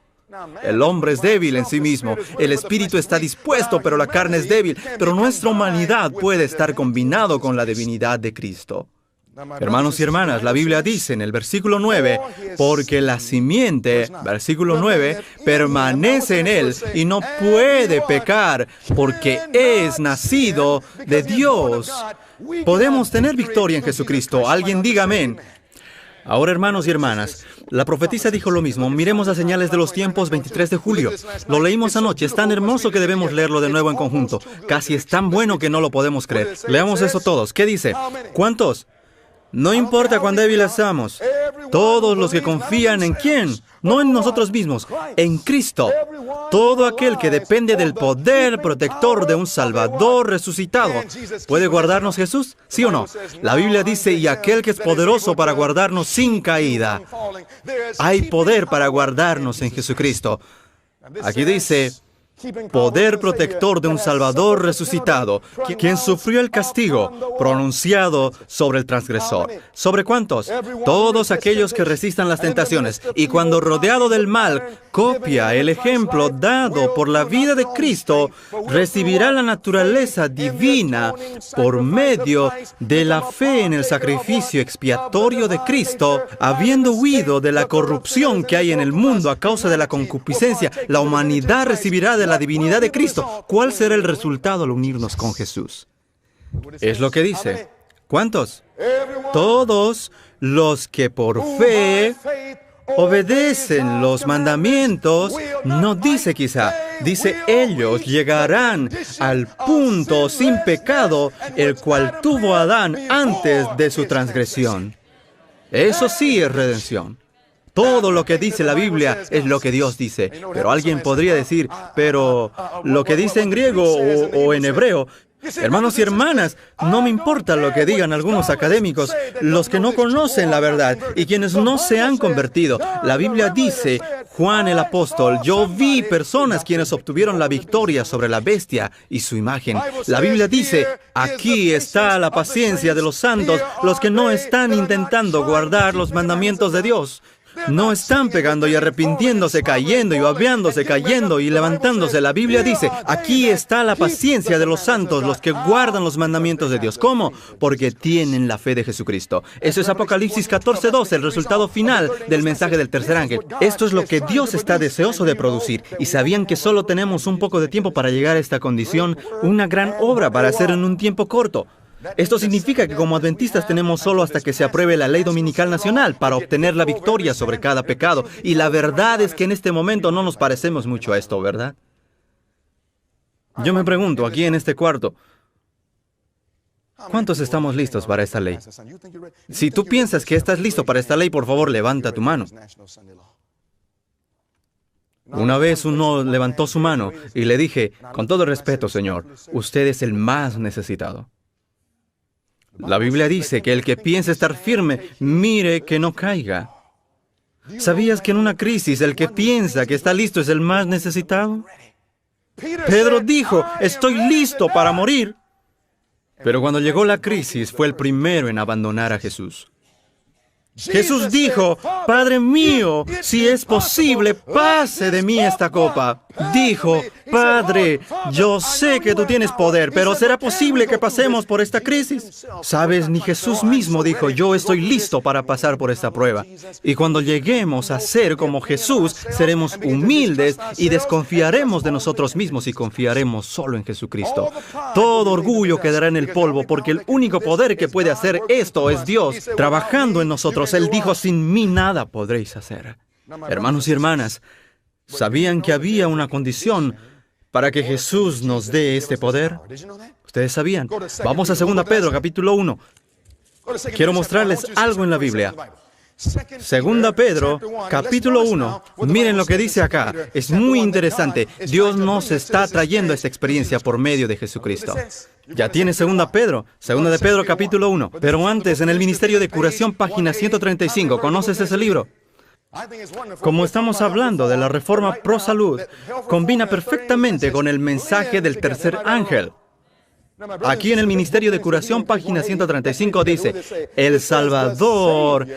El hombre es débil en sí mismo, el espíritu está dispuesto, pero la carne es débil. Pero nuestra humanidad puede estar combinado con la divinidad de Cristo. Hermanos y hermanas, la Biblia dice en el versículo 9, porque la simiente, versículo 9, permanece en él y no puede pecar porque es nacido de Dios. Podemos tener victoria en Jesucristo. Alguien diga amén. Ahora, hermanos y hermanas, la profetisa dijo lo mismo. Miremos las señales de los tiempos, 23 de julio. Lo leímos anoche. Es tan hermoso que debemos leerlo de nuevo en conjunto. Casi es tan bueno que no lo podemos creer. Leamos eso todos. ¿Qué dice? ¿Cuántos? No importa cuán débiles seamos. Todos los que confían en ¿quién? No en nosotros mismos, en Cristo. Todo aquel que depende del poder protector de un Salvador resucitado. ¿Puede guardarnos Jesús? ¿Sí o no? La Biblia dice, y aquel que es poderoso para guardarnos sin caída. Hay poder para guardarnos en Jesucristo. Aquí dice, poder protector de un Salvador resucitado, quien sufrió el castigo pronunciado sobre el transgresor. ¿Sobre cuántos? Todos aquellos que resistan las tentaciones. Y cuando rodeado del mal, copia el ejemplo dado por la vida de Cristo, recibirá la naturaleza divina por medio de la fe en el sacrificio expiatorio de Cristo. Habiendo huido de la corrupción que hay en el mundo a causa de la concupiscencia, la humanidad recibirá de la divinidad de Cristo. ¿Cuál será el resultado al unirnos con Jesús? Es lo que dice. ¿Cuántos? Todos los que por fe obedecen los mandamientos. No dice quizá, dice ellos llegarán al punto sin pecado, el cual tuvo Adán antes de su transgresión. Eso sí es redención. Todo lo que dice la Biblia es lo que Dios dice. Pero alguien podría decir, pero lo que dice en griego o en hebreo. Hermanos y hermanas, no me importa lo que digan algunos académicos, los que no conocen la verdad y quienes no se han convertido. La Biblia dice, Juan el apóstol, yo vi personas quienes obtuvieron la victoria sobre la bestia y su imagen. La Biblia dice, aquí está la paciencia de los santos, los que no están intentando guardar los mandamientos de Dios. No están pegando y arrepintiéndose, cayendo y babeándose, cayendo y levantándose. La Biblia dice, aquí está la paciencia de los santos, los que guardan los mandamientos de Dios. ¿Cómo? Porque tienen la fe de Jesucristo. Eso es Apocalipsis 14:12, el resultado final del mensaje del tercer ángel. Esto es lo que Dios está deseoso de producir. Y sabían que solo tenemos un poco de tiempo para llegar a esta condición, una gran obra para hacer en un tiempo corto. Esto significa que como adventistas tenemos solo hasta que se apruebe la ley dominical nacional para obtener la victoria sobre cada pecado. Y la verdad es que en este momento no nos parecemos mucho a esto, ¿verdad? Yo me pregunto, aquí en este cuarto, ¿cuántos estamos listos para esta ley? Si tú piensas que estás listo para esta ley, por favor, levanta tu mano. Una vez uno levantó su mano y le dije, con todo respeto, Señor, usted es el más necesitado. La Biblia dice que el que piense estar firme, mire que no caiga. ¿Sabías que en una crisis el que piensa que está listo es el más necesitado? Pedro dijo, estoy listo para morir. Pero cuando llegó la crisis, fue el primero en abandonar a Jesús. Jesús dijo, Padre mío, si es posible, pase de mí esta copa. Dijo, Padre, yo sé que tú tienes poder, pero ¿será posible que pasemos por esta crisis? ¿Sabes? Ni Jesús mismo dijo, yo estoy listo para pasar por esta prueba. Y cuando lleguemos a ser como Jesús, seremos humildes y desconfiaremos de nosotros mismos y confiaremos solo en Jesucristo. Todo orgullo quedará en el polvo, porque el único poder que puede hacer esto es Dios, trabajando en nosotros. Él dijo, sin mí nada podréis hacer. Hermanos y hermanas, ¿sabían que había una condición para que Jesús nos dé este poder? ¿Ustedes sabían? Vamos a 2 Pedro, capítulo 1. Quiero mostrarles algo en la Biblia. 2 Pedro, capítulo 1. Miren lo que dice acá. Es muy interesante. Dios nos está trayendo esta experiencia por medio de Jesucristo. Ya tiene 2 Pedro, capítulo 1. Pero antes, en el Ministerio de Curación, página 135. ¿Conoces ese libro? Como estamos hablando de la reforma pro salud, combina perfectamente con el mensaje del tercer ángel. Aquí en el Ministerio de Curación, página 135, dice, el Salvador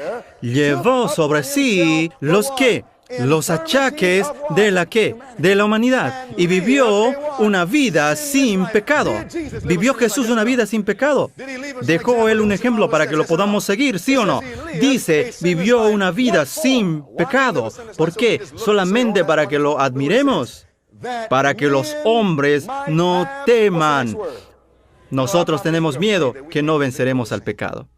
llevó sobre sí los achaques de la ¿qué? De la humanidad. Y vivió una vida sin pecado. ¿Vivió Jesús una vida sin pecado? ¿Dejó Él un ejemplo para que lo podamos seguir, sí o no? Dice, vivió una vida sin pecado. ¿Por qué? Solamente para que lo admiremos. Para que los hombres no teman. Nosotros tenemos miedo que no venceremos al pecado.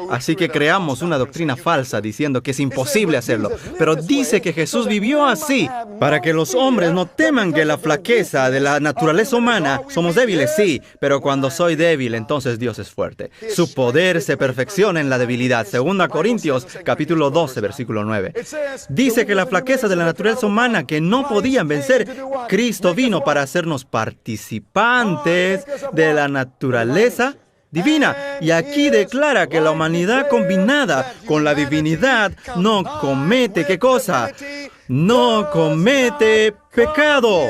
Así que creamos una doctrina falsa diciendo que es imposible hacerlo. Pero dice que Jesús vivió así para que los hombres no teman que la flaqueza de la naturaleza humana, somos débiles, sí, pero cuando soy débil, entonces Dios es fuerte. Su poder se perfecciona en la debilidad. 2 Corintios, capítulo 12, versículo 9. Dice que la flaqueza de la naturaleza humana que no podían vencer, Cristo vino para hacernos participantes de la naturaleza divina. Y aquí declara que la humanidad combinada con la divinidad no comete, ¿qué cosa? No comete pecado.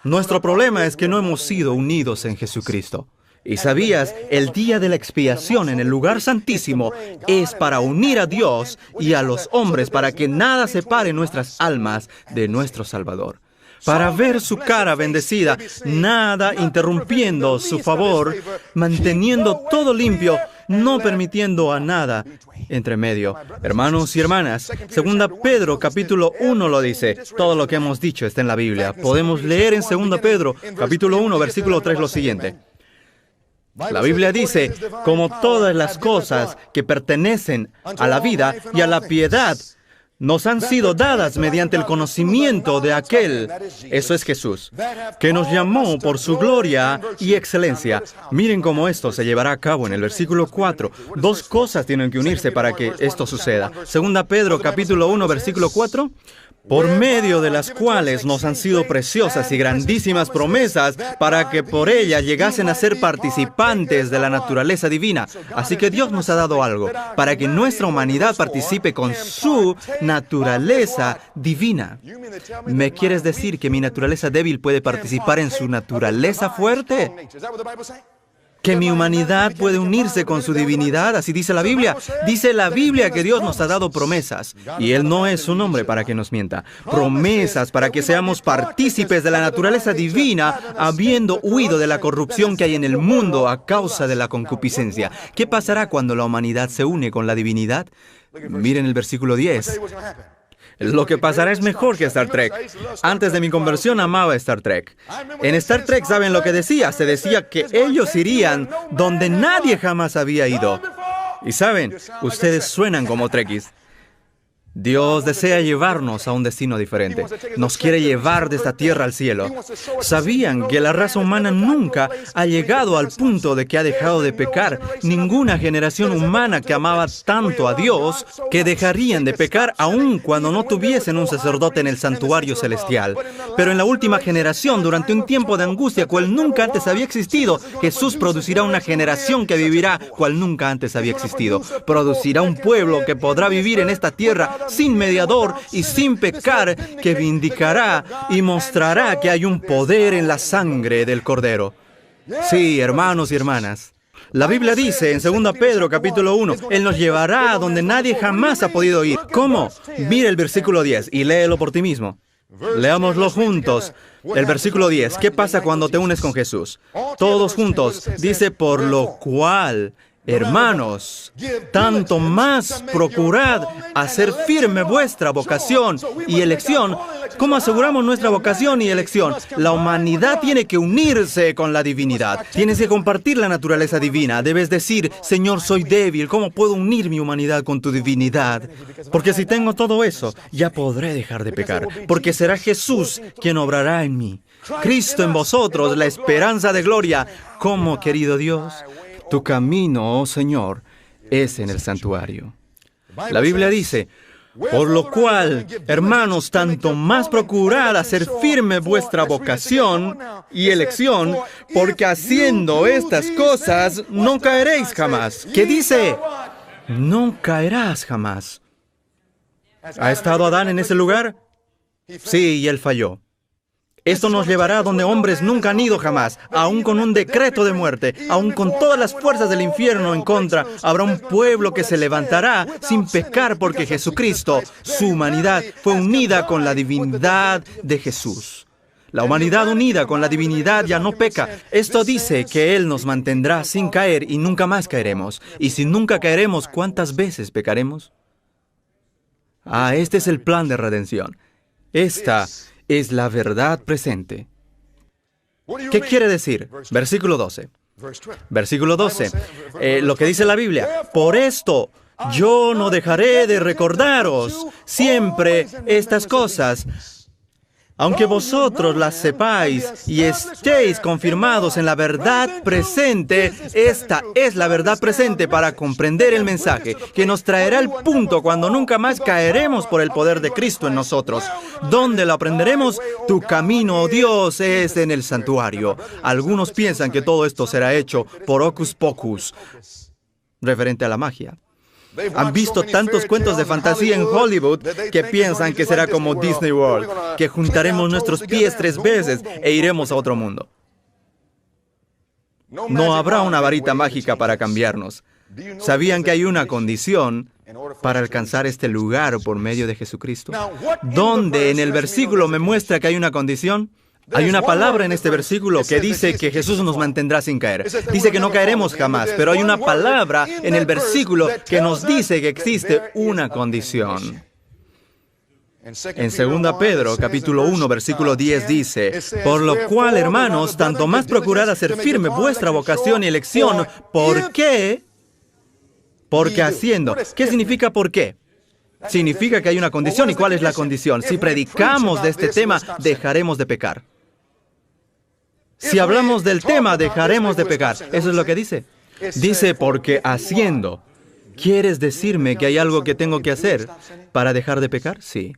Nuestro problema es que no hemos sido unidos en Jesucristo. Y sabías, el día de la expiación en el lugar santísimo es para unir a Dios y a los hombres para que nada separe nuestras almas de nuestro Salvador. Para ver su cara bendecida, nada interrumpiendo su favor, manteniendo todo limpio, no permitiendo a nada entre medio. Hermanos y hermanas, 2 Pedro capítulo 1 lo dice. Todo lo que hemos dicho está en la Biblia. Podemos leer en 2 Pedro capítulo 1 versículo 3 lo siguiente. La Biblia dice, como todas las cosas que pertenecen a la vida y a la piedad, nos han sido dadas mediante el conocimiento de aquel, eso es Jesús, que nos llamó por su gloria y excelencia. Miren cómo esto se llevará a cabo en el versículo 4. Dos cosas tienen que unirse para que esto suceda. 2 Pedro capítulo 1 versículo 4. Por medio de las cuales nos han sido preciosas y grandísimas promesas para que por ellas llegasen a ser participantes de la naturaleza divina. Así que Dios nos ha dado algo para que nuestra humanidad participe con su naturaleza divina. ¿Me quieres decir que mi naturaleza débil puede participar en su naturaleza fuerte? ¿Que mi humanidad puede unirse con su divinidad? Así dice la Biblia. Dice la Biblia que Dios nos ha dado promesas. Y Él no es un hombre para que nos mienta. Promesas para que seamos partícipes de la naturaleza divina, habiendo huido de la corrupción que hay en el mundo a causa de la concupiscencia. ¿Qué pasará cuando la humanidad se une con la divinidad? Miren el versículo 10. Lo que pasará es mejor que Star Trek. Antes de mi conversión amaba Star Trek. En Star Trek, ¿saben lo que decía? Se decía que ellos irían donde nadie jamás había ido. Y saben, ustedes suenan como Trekkies. Dios desea llevarnos a un destino diferente. Nos quiere llevar de esta tierra al cielo. ¿Sabían que la raza humana nunca ha llegado al punto de que ha dejado de pecar? Ninguna generación humana que amaba tanto a Dios que dejarían de pecar aun cuando no tuviesen un sacerdote en el santuario celestial. Pero en la última generación, durante un tiempo de angustia cual nunca antes había existido, Jesús producirá una generación que vivirá cual nunca antes había existido. Producirá un pueblo que podrá vivir en esta tierra sin mediador y sin pecar, que vindicará y mostrará que hay un poder en la sangre del Cordero. Sí, hermanos y hermanas. La Biblia dice en 2 Pedro capítulo 1, Él nos llevará a donde nadie jamás ha podido ir. ¿Cómo? Mira el versículo 10 y léelo por ti mismo. Leámoslo juntos. El versículo 10. ¿Qué pasa cuando te unes con Jesús? Todos juntos. Dice, por lo cual, hermanos, tanto más procurad hacer firme vuestra vocación y elección. ¿Cómo aseguramos nuestra vocación y elección? La humanidad tiene que unirse con la divinidad. Tienes que compartir la naturaleza divina. Debes decir, Señor, soy débil. ¿Cómo puedo unir mi humanidad con tu divinidad? Porque si tengo todo eso, ya podré dejar de pecar. Porque será Jesús quien obrará en mí. Cristo en vosotros, la esperanza de gloria. ¿Cómo, querido Dios? Tu camino, oh Señor, es en el santuario. La Biblia dice, por lo cual, hermanos, tanto más procurad hacer firme vuestra vocación y elección, porque haciendo estas cosas no caeréis jamás. ¿Qué dice? No caerás jamás. ¿Ha estado Adán en ese lugar? Sí, y él falló. Esto nos llevará a donde hombres nunca han ido jamás, aún con un decreto de muerte, aún con todas las fuerzas del infierno en contra. Habrá un pueblo que se levantará sin pecar porque Jesucristo, su humanidad, fue unida con la divinidad de Jesús. La humanidad unida con la divinidad ya no peca. Esto dice que Él nos mantendrá sin caer y nunca más caeremos. Y si nunca caeremos, ¿cuántas veces pecaremos? Este es el plan de redención. Esta es la verdad presente. ¿Qué quiere decir? Versículo 12. Versículo 12. Lo que dice la Biblia. Por esto, yo no dejaré de recordaros siempre estas cosas, aunque vosotros las sepáis y estéis confirmados en la verdad presente. Esta es la verdad presente para comprender el mensaje, que nos traerá el punto cuando nunca más caeremos por el poder de Cristo en nosotros. ¿Dónde lo aprenderemos? Tu camino, oh Dios, es en el santuario. Algunos piensan que todo esto será hecho por hocus pocus, referente a la magia. Han visto tantos cuentos de fantasía en Hollywood que piensan que será como Disney World, que juntaremos nuestros pies 3 veces e iremos a otro mundo. No habrá una varita mágica para cambiarnos. ¿Sabían que hay una condición para alcanzar este lugar por medio de Jesucristo? ¿Dónde en el versículo me muestra que hay una condición? Hay una palabra en este versículo que dice que Jesús nos mantendrá sin caer. Dice que no caeremos jamás, pero hay una palabra en el versículo que nos dice que existe una condición. En 2 Pedro, capítulo 1, versículo 10 dice, por lo cual, hermanos, tanto más procurad hacer firme vuestra vocación y elección. ¿Por qué? Porque haciendo. ¿Qué significa por qué? Significa que hay una condición. ¿Y cuál es la condición? Si predicamos de este tema, dejaremos de pecar. Si hablamos del tema, dejaremos de pecar. Eso es lo que dice. Dice, porque haciendo. ¿Quieres decirme que hay algo que tengo que hacer para dejar de pecar? Sí.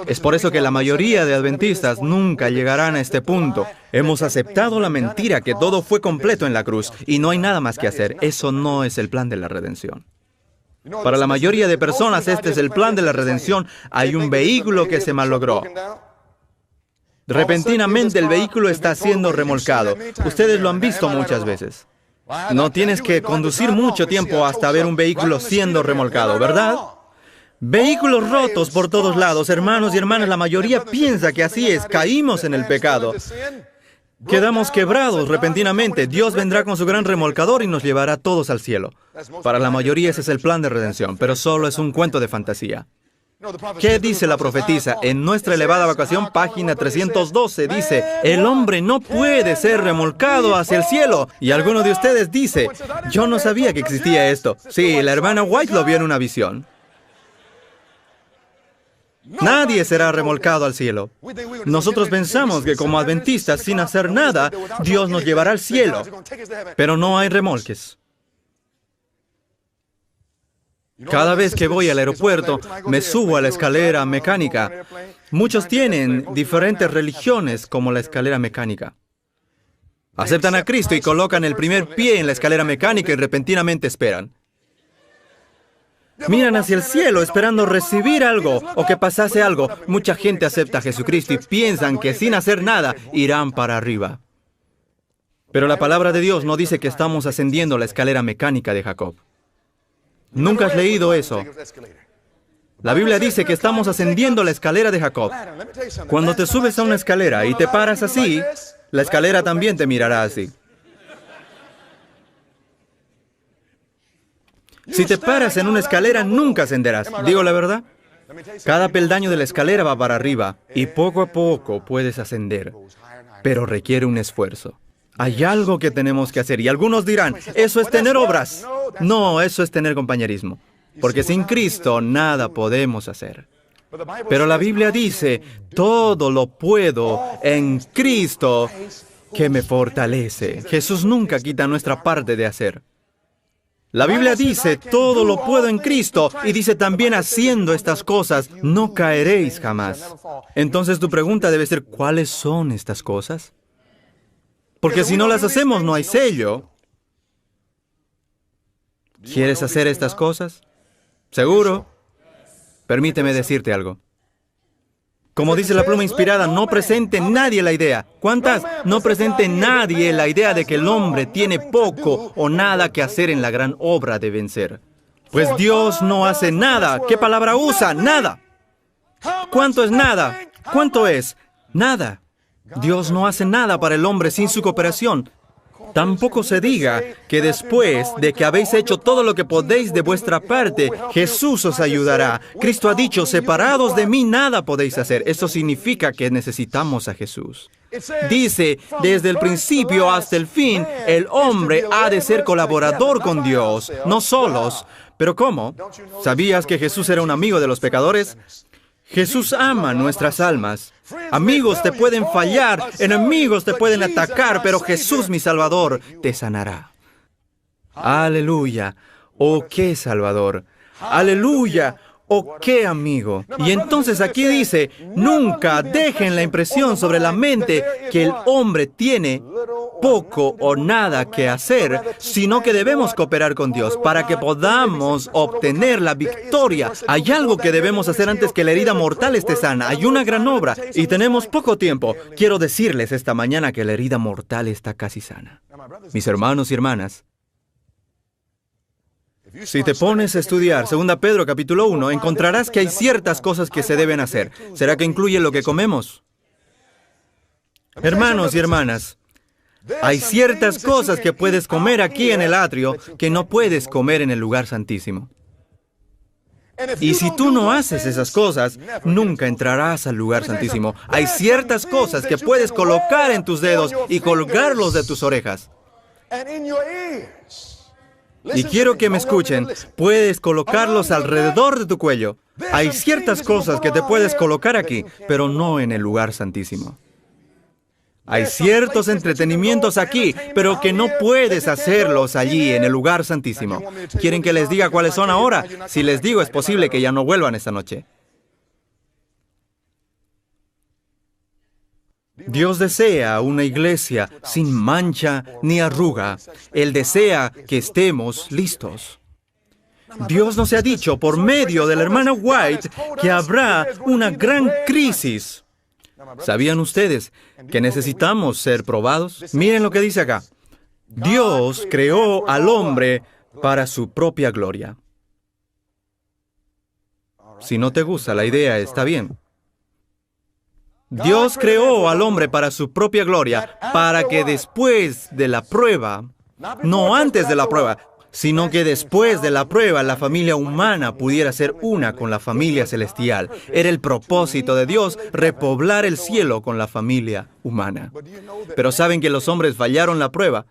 Es por eso que la mayoría de adventistas nunca llegarán a este punto. Hemos aceptado la mentira que todo fue completo en la cruz y no hay nada más que hacer. Eso no es el plan de la redención. Para la mayoría de personas, este es el plan de la redención. Hay un vehículo que se malogró. Repentinamente el vehículo está siendo remolcado. Ustedes lo han visto muchas veces. No tienes que conducir mucho tiempo hasta ver un vehículo siendo remolcado, ¿verdad? Vehículos rotos por todos lados, hermanos y hermanas, la mayoría piensa que así es. Caímos en el pecado. Quedamos quebrados repentinamente. Dios vendrá con su gran remolcador y nos llevará todos al cielo. Para la mayoría ese es el plan de redención, pero solo es un cuento de fantasía. ¿Qué dice la profetisa? En nuestra elevada vocación, página 312, dice, el hombre no puede ser remolcado hacia el cielo. Y alguno de ustedes dice, yo no sabía que existía esto. Sí, la hermana White lo vio en una visión. Nadie será remolcado al cielo. Nosotros pensamos que como adventistas, sin hacer nada, Dios nos llevará al cielo. Pero no hay remolques. Cada vez que voy al aeropuerto, me subo a la escalera mecánica. Muchos tienen diferentes religiones como la escalera mecánica. Aceptan a Cristo y colocan el primer pie en la escalera mecánica y repentinamente esperan. Miran hacia el cielo esperando recibir algo o que pasase algo. Mucha gente acepta a Jesucristo y piensan que sin hacer nada irán para arriba. Pero la palabra de Dios no dice que estamos ascendiendo la escalera mecánica de Jacob. ¿Nunca has leído eso? La Biblia dice que estamos ascendiendo la escalera de Jacob. Cuando te subes a una escalera y te paras así, la escalera también te mirará así. Si te paras en una escalera, nunca ascenderás. ¿Digo la verdad? Cada peldaño de la escalera va para arriba y poco a poco puedes ascender, pero requiere un esfuerzo. Hay algo que tenemos que hacer y algunos dirán, eso es tener obras. No, eso es tener compañerismo, porque sin Cristo nada podemos hacer. Pero la Biblia dice, todo lo puedo en Cristo que me fortalece. Jesús nunca quita nuestra parte de hacer. La Biblia dice, todo lo puedo en Cristo, y dice también, haciendo estas cosas, no caeréis jamás. Entonces tu pregunta debe ser, ¿cuáles son estas cosas? Porque si no las hacemos, no hay sello. ¿Quieres hacer estas cosas? ¿Seguro? Permíteme decirte algo. Como dice la pluma inspirada, no presente nadie la idea. ¿Cuántas? No presente nadie la idea de que el hombre tiene poco o nada que hacer en la gran obra de vencer. Pues Dios no hace nada. ¿Qué palabra usa? Nada. ¿Cuánto es nada? ¿Cuánto es? Nada. Dios no hace nada para el hombre sin su cooperación. Tampoco se diga que después de que habéis hecho todo lo que podéis de vuestra parte, Jesús os ayudará. Cristo ha dicho, separados de mí nada podéis hacer. Eso significa que necesitamos a Jesús. Dice, desde el principio hasta el fin, el hombre ha de ser colaborador con Dios, no solos. ¿Pero cómo? ¿Sabías que Jesús era un amigo de los pecadores? Jesús ama nuestras almas. Amigos te pueden fallar, enemigos te pueden atacar, pero Jesús, mi Salvador, te sanará. Aleluya. Oh, qué Salvador. Aleluya. ¡Oh, qué amigo! Y entonces aquí dice, nunca dejen la impresión sobre la mente que el hombre tiene poco o nada que hacer, sino que debemos cooperar con Dios para que podamos obtener la victoria. Hay algo que debemos hacer antes que la herida mortal esté sana. Hay una gran obra y tenemos poco tiempo. Quiero decirles esta mañana que la herida mortal está casi sana. Mis hermanos y hermanas, si te pones a estudiar 2 Pedro capítulo 1, encontrarás que hay ciertas cosas que se deben hacer. ¿Será que incluye lo que comemos? Hermanos y hermanas, hay ciertas cosas que puedes comer aquí en el atrio que no puedes comer en el lugar santísimo. Y si tú no haces esas cosas, nunca entrarás al lugar santísimo. Hay ciertas cosas que puedes colocar en tus dedos y colgarlos de tus orejas. Y quiero que me escuchen, puedes colocarlos alrededor de tu cuello. Hay ciertas cosas que te puedes colocar aquí, pero no en el lugar santísimo. Hay ciertos entretenimientos aquí, pero que no puedes hacerlos allí en el lugar santísimo. ¿Quieren que les diga cuáles son ahora? Si les digo, es posible que ya no vuelvan esta noche. Dios desea una iglesia sin mancha ni arruga. Él desea que estemos listos. Dios nos ha dicho por medio de la hermana White que habrá una gran crisis. ¿Sabían ustedes que necesitamos ser probados? Miren lo que dice acá. Dios creó al hombre para su propia gloria. Si no te gusta la idea, está bien. Dios creó al hombre para su propia gloria, para que después de la prueba, no antes de la prueba, sino que después de la prueba la familia humana pudiera ser una con la familia celestial. Era el propósito de Dios repoblar el cielo con la familia humana. Pero ¿saben que los hombres fallaron la prueba?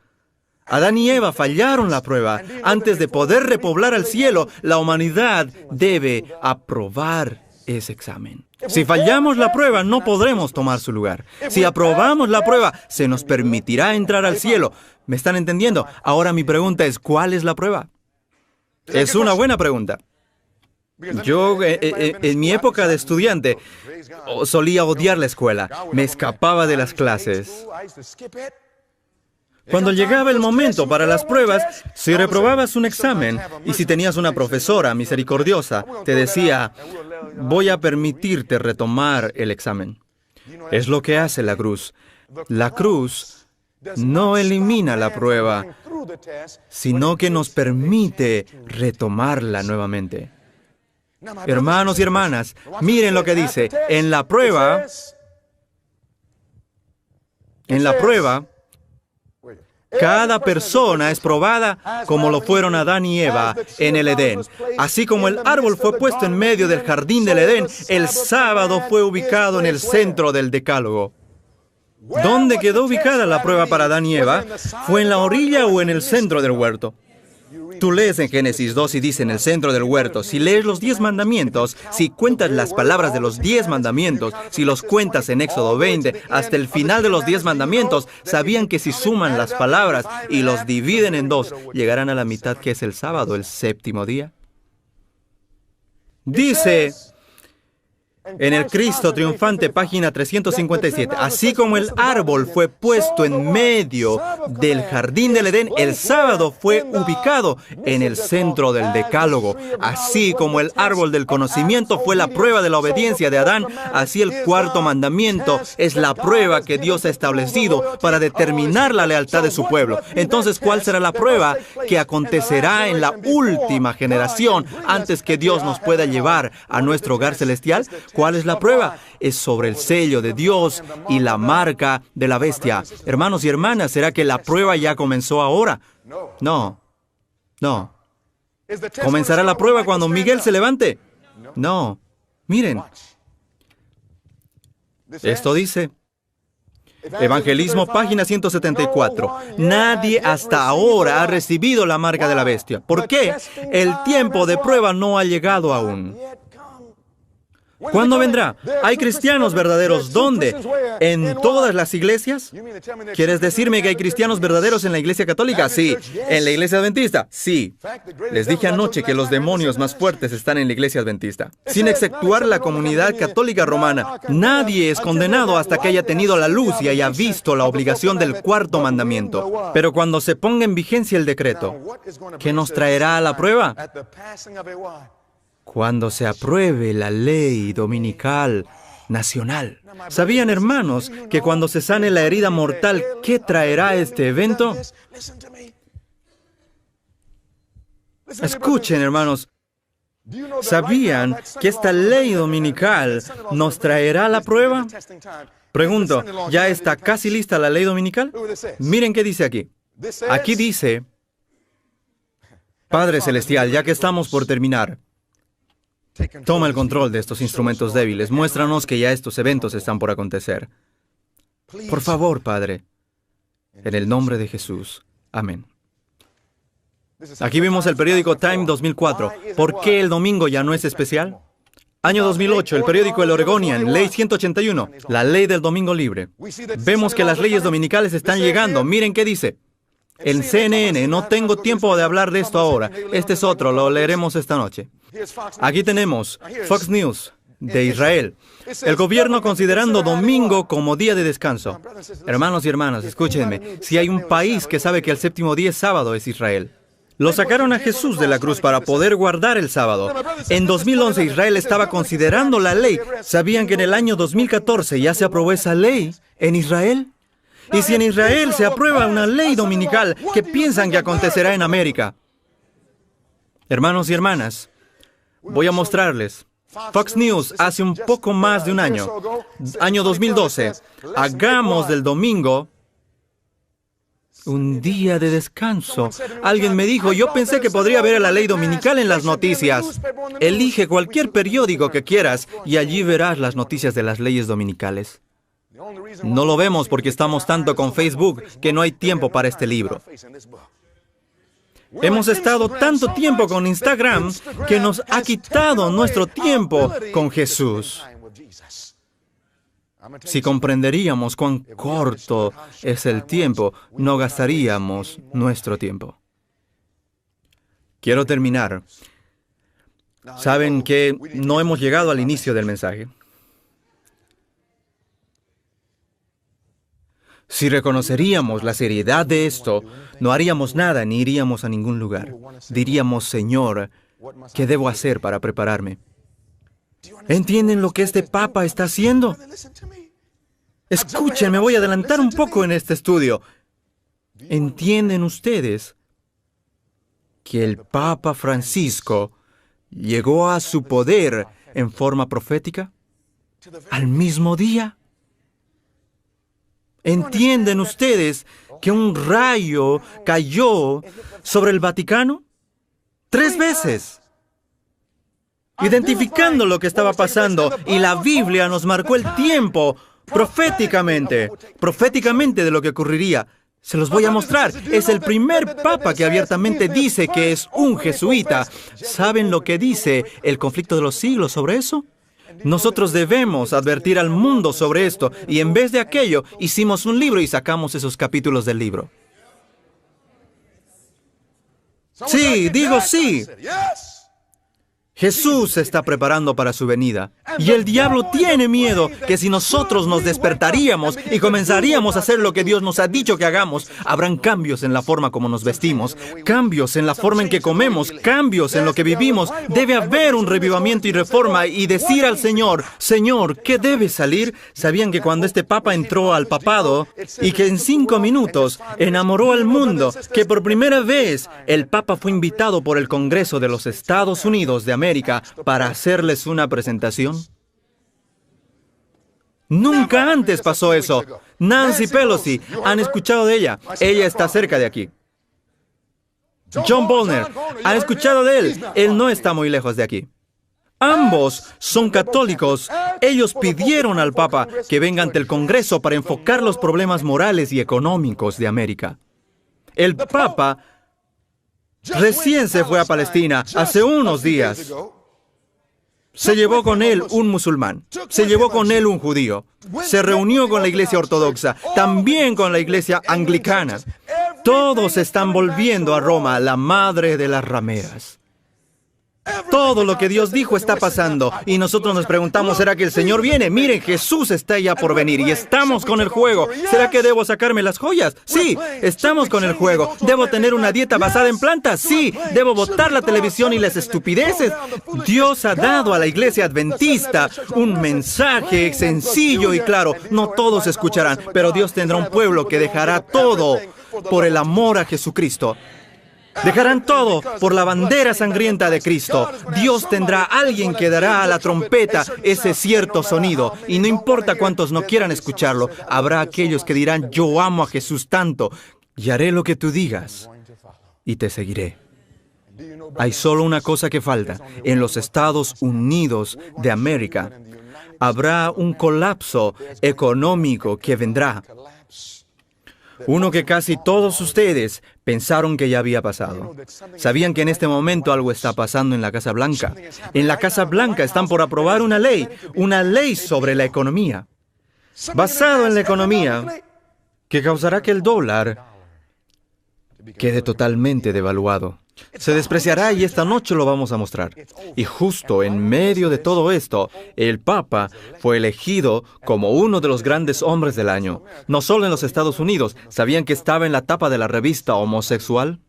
Adán y Eva fallaron la prueba. Antes de poder repoblar el cielo, la humanidad debe aprobar ese examen. Si fallamos la prueba, no podremos tomar su lugar. Si aprobamos la prueba, se nos permitirá entrar al cielo. ¿Me están entendiendo? Ahora mi pregunta es, ¿cuál es la prueba? Es una buena pregunta. Yo, en mi época de estudiante, solía odiar la escuela. Me escapaba de las clases. Cuando llegaba el momento para las pruebas, si reprobabas un examen y si tenías una profesora misericordiosa, te decía, voy a permitirte retomar el examen. Es lo que hace la cruz. La cruz no elimina la prueba, sino que nos permite retomarla nuevamente. Hermanos y hermanas, miren lo que dice. En la prueba, cada persona es probada como lo fueron Adán y Eva en el Edén. Así como el árbol fue puesto en medio del jardín del Edén, el sábado fue ubicado en el centro del decálogo. ¿Dónde quedó ubicada la prueba para Adán y Eva? ¿Fue en la orilla o en el centro del huerto? Tú lees en Génesis 2 y dice en el centro del huerto. Si lees los 10 mandamientos, si cuentas las palabras de los 10 mandamientos, si los cuentas en Éxodo 20, hasta el final de los 10 mandamientos, ¿sabían que si suman las palabras y los dividen en 2, llegarán a la mitad que es el sábado, el séptimo día? Dice en el Cristo Triunfante, página 357, así como el árbol fue puesto en medio del jardín del Edén, el sábado fue ubicado en el centro del decálogo. Así como el árbol del conocimiento fue la prueba de la obediencia de Adán, así el cuarto mandamiento es la prueba que Dios ha establecido para determinar la lealtad de su pueblo. Entonces, ¿cuál será la prueba que acontecerá en la última generación antes que Dios nos pueda llevar a nuestro hogar celestial? ¿Cuál es la prueba? Es sobre el sello de Dios y la marca de la bestia. Hermanos y hermanas, ¿será que la prueba ya comenzó ahora? No. ¿Comenzará la prueba cuando Miguel se levante? No. Miren. Esto dice, Evangelismo, página 174. Nadie hasta ahora ha recibido la marca de la bestia. ¿Por qué? El tiempo de prueba no ha llegado aún. ¿Cuándo vendrá? ¿Hay cristianos verdaderos dónde? ¿En todas las iglesias? ¿Quieres decirme que hay cristianos verdaderos en la iglesia católica? Sí. ¿En la iglesia adventista? Sí. Les dije anoche que los demonios más fuertes están en la iglesia adventista. Sin exceptuar la comunidad católica romana, nadie es condenado hasta que haya tenido la luz y haya visto la obligación del cuarto mandamiento. Pero cuando se ponga en vigencia el decreto, ¿qué nos traerá a la prueba? Cuando se apruebe la ley dominical nacional. ¿Sabían, hermanos, que cuando se sane la herida mortal, qué traerá este evento? Escuchen, hermanos. ¿Sabían que esta ley dominical nos traerá la prueba? Pregunto, ¿ya está casi lista la ley dominical? Miren qué dice aquí. Aquí dice, Padre Celestial, ya que estamos por terminar, toma el control de estos instrumentos débiles. Muéstranos que ya estos eventos están por acontecer. Por favor, Padre, en el nombre de Jesús. Amén. Aquí vemos el periódico Time 2004. ¿Por qué el domingo ya no es especial? Año 2008, el periódico El Oregonian, Ley 181, la ley del domingo libre. Vemos que las leyes dominicales están llegando. Miren qué dice. En CNN, no tengo tiempo de hablar de esto ahora. Este es otro, lo leeremos esta noche. Aquí tenemos Fox News de Israel. El gobierno considerando domingo como día de descanso. Hermanos y hermanas, escúchenme. Si hay un país que sabe que el séptimo día es sábado, es Israel. Lo sacaron a Jesús de la cruz para poder guardar el sábado. En 2011 Israel estaba considerando la ley. ¿Sabían que en el año 2014 ya se aprobó esa ley en Israel? Y si en Israel se aprueba una ley dominical, ¿qué piensan que acontecerá en América? Hermanos y hermanas, voy a mostrarles. Fox News hace un poco más de un año, año 2012, hagamos del domingo un día de descanso. Alguien me dijo, yo pensé que podría ver la ley dominical en las noticias. Elige cualquier periódico que quieras y allí verás las noticias de las leyes dominicales. No lo vemos porque estamos tanto con Facebook que no hay tiempo para este libro. Hemos estado tanto tiempo con Instagram que nos ha quitado nuestro tiempo con Jesús. Si comprenderíamos cuán corto es el tiempo, no gastaríamos nuestro tiempo. Quiero terminar. Saben que no hemos llegado al inicio del mensaje. Si reconoceríamos la seriedad de esto, no haríamos nada ni iríamos a ningún lugar. Diríamos, Señor, ¿qué debo hacer para prepararme? ¿Entienden lo que este Papa está haciendo? Escuchen, me voy a adelantar un poco en este estudio. ¿Entienden ustedes que el Papa Francisco llegó a su poder en forma profética al mismo día? ¿Entienden ustedes que un rayo cayó sobre el Vaticano? 3 veces. Identificando lo que estaba pasando, y la Biblia nos marcó el tiempo proféticamente de lo que ocurriría. Se los voy a mostrar. Es el primer papa que abiertamente dice que es un jesuita. ¿Saben lo que dice el conflicto de los siglos sobre eso? Nosotros debemos advertir al mundo sobre esto, y en vez de aquello, hicimos un libro y sacamos esos capítulos del libro. Sí, digo sí. Jesús se está preparando para su venida. Y el diablo tiene miedo que si nosotros nos despertaríamos y comenzaríamos a hacer lo que Dios nos ha dicho que hagamos, habrán cambios en la forma como nos vestimos, cambios en la forma en que comemos, cambios en lo que vivimos. Debe haber un revivamiento y reforma y decir al Señor, Señor, ¿qué debe salir? ¿Sabían que cuando este Papa entró al papado y que en 5 minutos enamoró al mundo, que por primera vez el Papa fue invitado por el Congreso de los Estados Unidos de América para hacerles una presentación? Nunca antes pasó eso. Nancy Pelosi, ¿han escuchado de ella? Ella está cerca de aquí. John Bolton, ¿han escuchado de él? Él no está muy lejos de aquí. Ambos son católicos Ellos pidieron al Papa que venga ante el Congreso para enfocar los problemas morales y económicos de América. El Papa recién se fue a Palestina hace unos días. Se llevó con él un musulmán, se llevó con él un judío, se reunió con la iglesia ortodoxa, también con la iglesia anglicana. Todos están volviendo a Roma, la madre de las rameras. Todo lo que Dios dijo está pasando y nosotros nos preguntamos, ¿será que el Señor viene? Miren, Jesús está ya por venir y estamos con el juego. ¿Será que debo sacarme las joyas? Sí, estamos con el juego. ¿Debo tener una dieta basada en plantas? Sí. ¿Debo botar la televisión y las estupideces? Dios ha dado a la iglesia adventista un mensaje sencillo y claro. No todos escucharán, pero Dios tendrá un pueblo que dejará todo por el amor a Jesucristo. Dejarán todo por la bandera sangrienta de Cristo. Dios tendrá a alguien que dará a la trompeta ese cierto sonido. Y no importa cuántos no quieran escucharlo, habrá aquellos que dirán, yo amo a Jesús tanto, y haré lo que tú digas, y te seguiré. Hay solo una cosa que falta. En los Estados Unidos de América habrá un colapso económico que vendrá. Uno que casi todos ustedes pensaron que ya había pasado. Sabían que en este momento algo está pasando en la Casa Blanca. En la Casa Blanca están por aprobar una ley sobre la economía, basado en la economía, que causará que el dólar quede totalmente devaluado. Se despreciará y esta noche lo vamos a mostrar. Y justo en medio de todo esto, el Papa fue elegido como uno de los grandes hombres del año. No solo en los Estados Unidos, ¿sabían que estaba en la tapa de la revista Homosexual?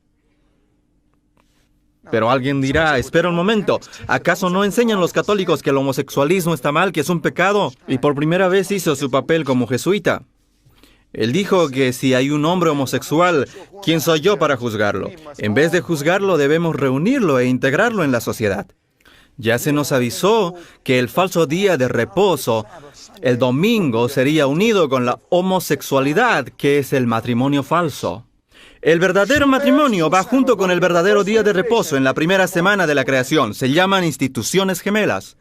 Pero alguien dirá, espera un momento, ¿acaso no enseñan los católicos que el homosexualismo está mal, que es un pecado? Y por primera vez hizo su papel como jesuita. Él dijo que si hay un hombre homosexual, ¿quién soy yo para juzgarlo? En vez de juzgarlo, debemos reunirlo e integrarlo en la sociedad. Ya se nos avisó que el falso día de reposo, el domingo, sería unido con la homosexualidad, que es el matrimonio falso. El verdadero matrimonio va junto con el verdadero día de reposo en la primera semana de la creación. Se llaman instituciones gemelas.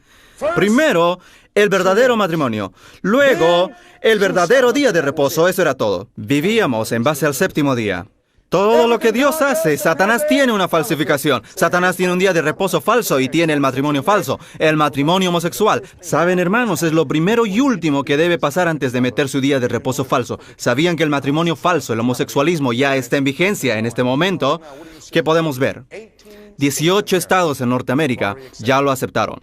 Primero, el verdadero matrimonio. Luego, el verdadero día de reposo. Eso era todo. Vivíamos en base al séptimo día. Todo lo que Dios hace, Satanás tiene una falsificación. Satanás tiene un día de reposo falso y tiene el matrimonio falso, el matrimonio homosexual. Saben, hermanos, es lo primero y último que debe pasar antes de meter su día de reposo falso. ¿Sabían que el matrimonio falso, el homosexualismo, ya está en vigencia en este momento? ¿Qué podemos ver? 18 estados en Norteamérica ya lo aceptaron.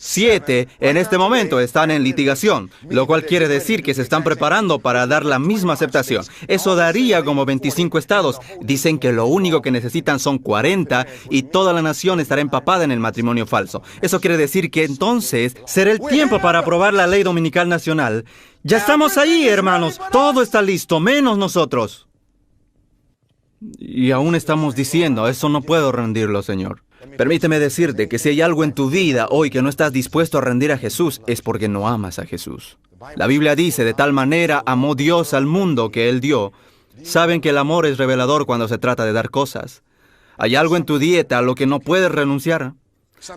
7 en este momento están en litigación, lo cual quiere decir que se están preparando para dar la misma aceptación. Eso daría como 25 estados. Dicen que lo único que necesitan son 40 y toda la nación estará empapada en el matrimonio falso. Eso quiere decir que entonces será el tiempo para aprobar la ley dominical nacional. Ya estamos ahí, hermanos. Todo está listo, menos nosotros. Y aún estamos diciendo, eso no puedo rendirlo, Señor. Permíteme decirte que si hay algo en tu vida hoy que no estás dispuesto a rendir a Jesús, es porque no amas a Jesús. La Biblia dice, de tal manera amó Dios al mundo que Él dio. Saben que el amor es revelador cuando se trata de dar cosas. Hay algo en tu dieta a lo que no puedes renunciar.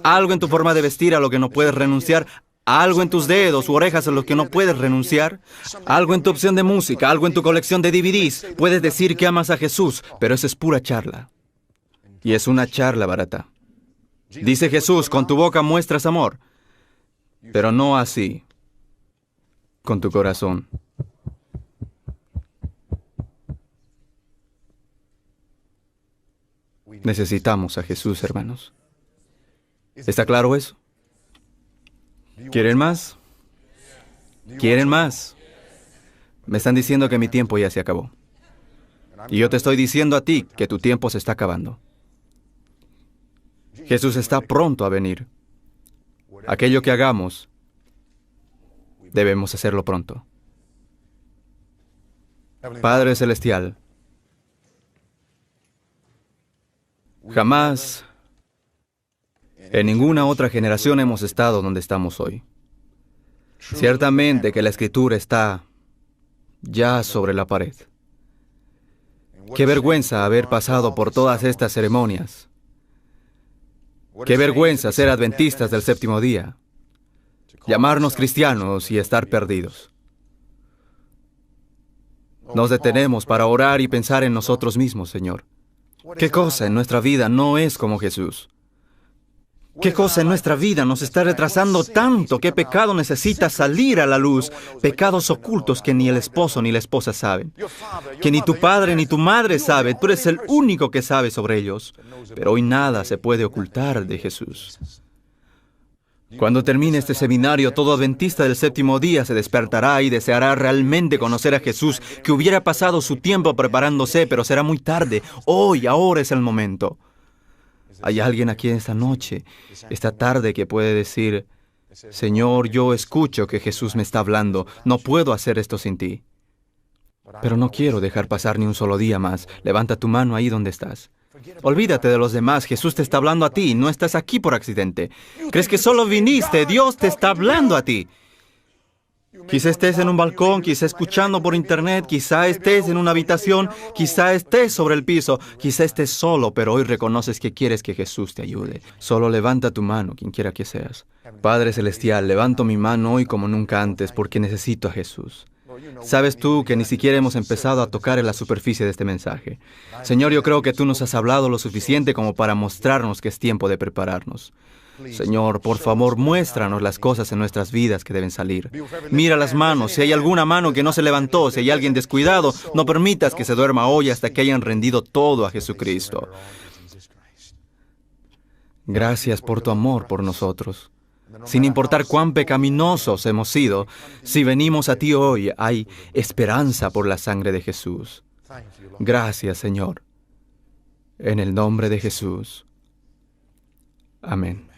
Algo en tu forma de vestir a lo que no puedes renunciar. Algo en tus dedos u orejas a lo que no puedes renunciar. Algo en tu opción de música, algo en tu colección de DVDs. Puedes decir que amas a Jesús, pero eso es pura charla. Y es una charla barata. Dice Jesús, con tu boca muestras amor, pero no así con tu corazón. Necesitamos a Jesús, hermanos. ¿Está claro eso? ¿Quieren más? ¿Quieren más? Me están diciendo que mi tiempo ya se acabó. Y yo te estoy diciendo a ti que tu tiempo se está acabando. Jesús está pronto a venir. Aquello que hagamos, debemos hacerlo pronto. Padre Celestial, jamás en ninguna otra generación hemos estado donde estamos hoy. Ciertamente que la Escritura está ya sobre la pared. Qué vergüenza haber pasado por todas estas ceremonias. Qué vergüenza ser adventistas del séptimo día. llamarnos cristianos y estar perdidos. Nos detenemos para orar y pensar en nosotros mismos, Señor. ¿Qué cosa en nuestra vida no es como Jesús? ¿Qué cosa en nuestra vida nos está retrasando tanto? ¿Qué pecado necesita salir a la luz? Pecados ocultos que ni el esposo ni la esposa saben. Que ni tu padre ni tu madre sabe. Tú eres el único que sabe sobre ellos. Pero hoy nada se puede ocultar de Jesús. Cuando termine este seminario, todo adventista del séptimo día se despertará y deseará realmente conocer a Jesús, que hubiera pasado su tiempo preparándose, pero será muy tarde. Hoy, ahora es el momento. ¿Hay alguien aquí esta noche, esta tarde, que puede decir, Señor, yo escucho que Jesús me está hablando, no puedo hacer esto sin ti? Pero no quiero dejar pasar ni un solo día más. Levanta tu mano ahí donde estás. Olvídate de los demás, Jesús te está hablando a ti, no estás aquí por accidente. ¿Crees que solo viniste? Dios te está hablando a ti. Quizá estés en un balcón, quizá escuchando por internet, quizá estés en una habitación, quizá estés sobre el piso, quizá estés solo, pero hoy reconoces que quieres que Jesús te ayude. Solo levanta tu mano, quien quiera que seas. Padre Celestial, levanto mi mano hoy como nunca antes porque necesito a Jesús. Sabes tú que ni siquiera hemos empezado a tocar en la superficie de este mensaje. Señor, yo creo que tú nos has hablado lo suficiente como para mostrarnos que es tiempo de prepararnos. Señor, por favor, muéstranos las cosas en nuestras vidas que deben salir. Mira las manos. Si hay alguna mano que no se levantó, si hay alguien descuidado, no permitas que se duerma hoy hasta que hayan rendido todo a Jesucristo. Gracias por tu amor por nosotros. Sin importar cuán pecaminosos hemos sido, si venimos a ti hoy, hay esperanza por la sangre de Jesús. Gracias, Señor. En el nombre de Jesús. Amén.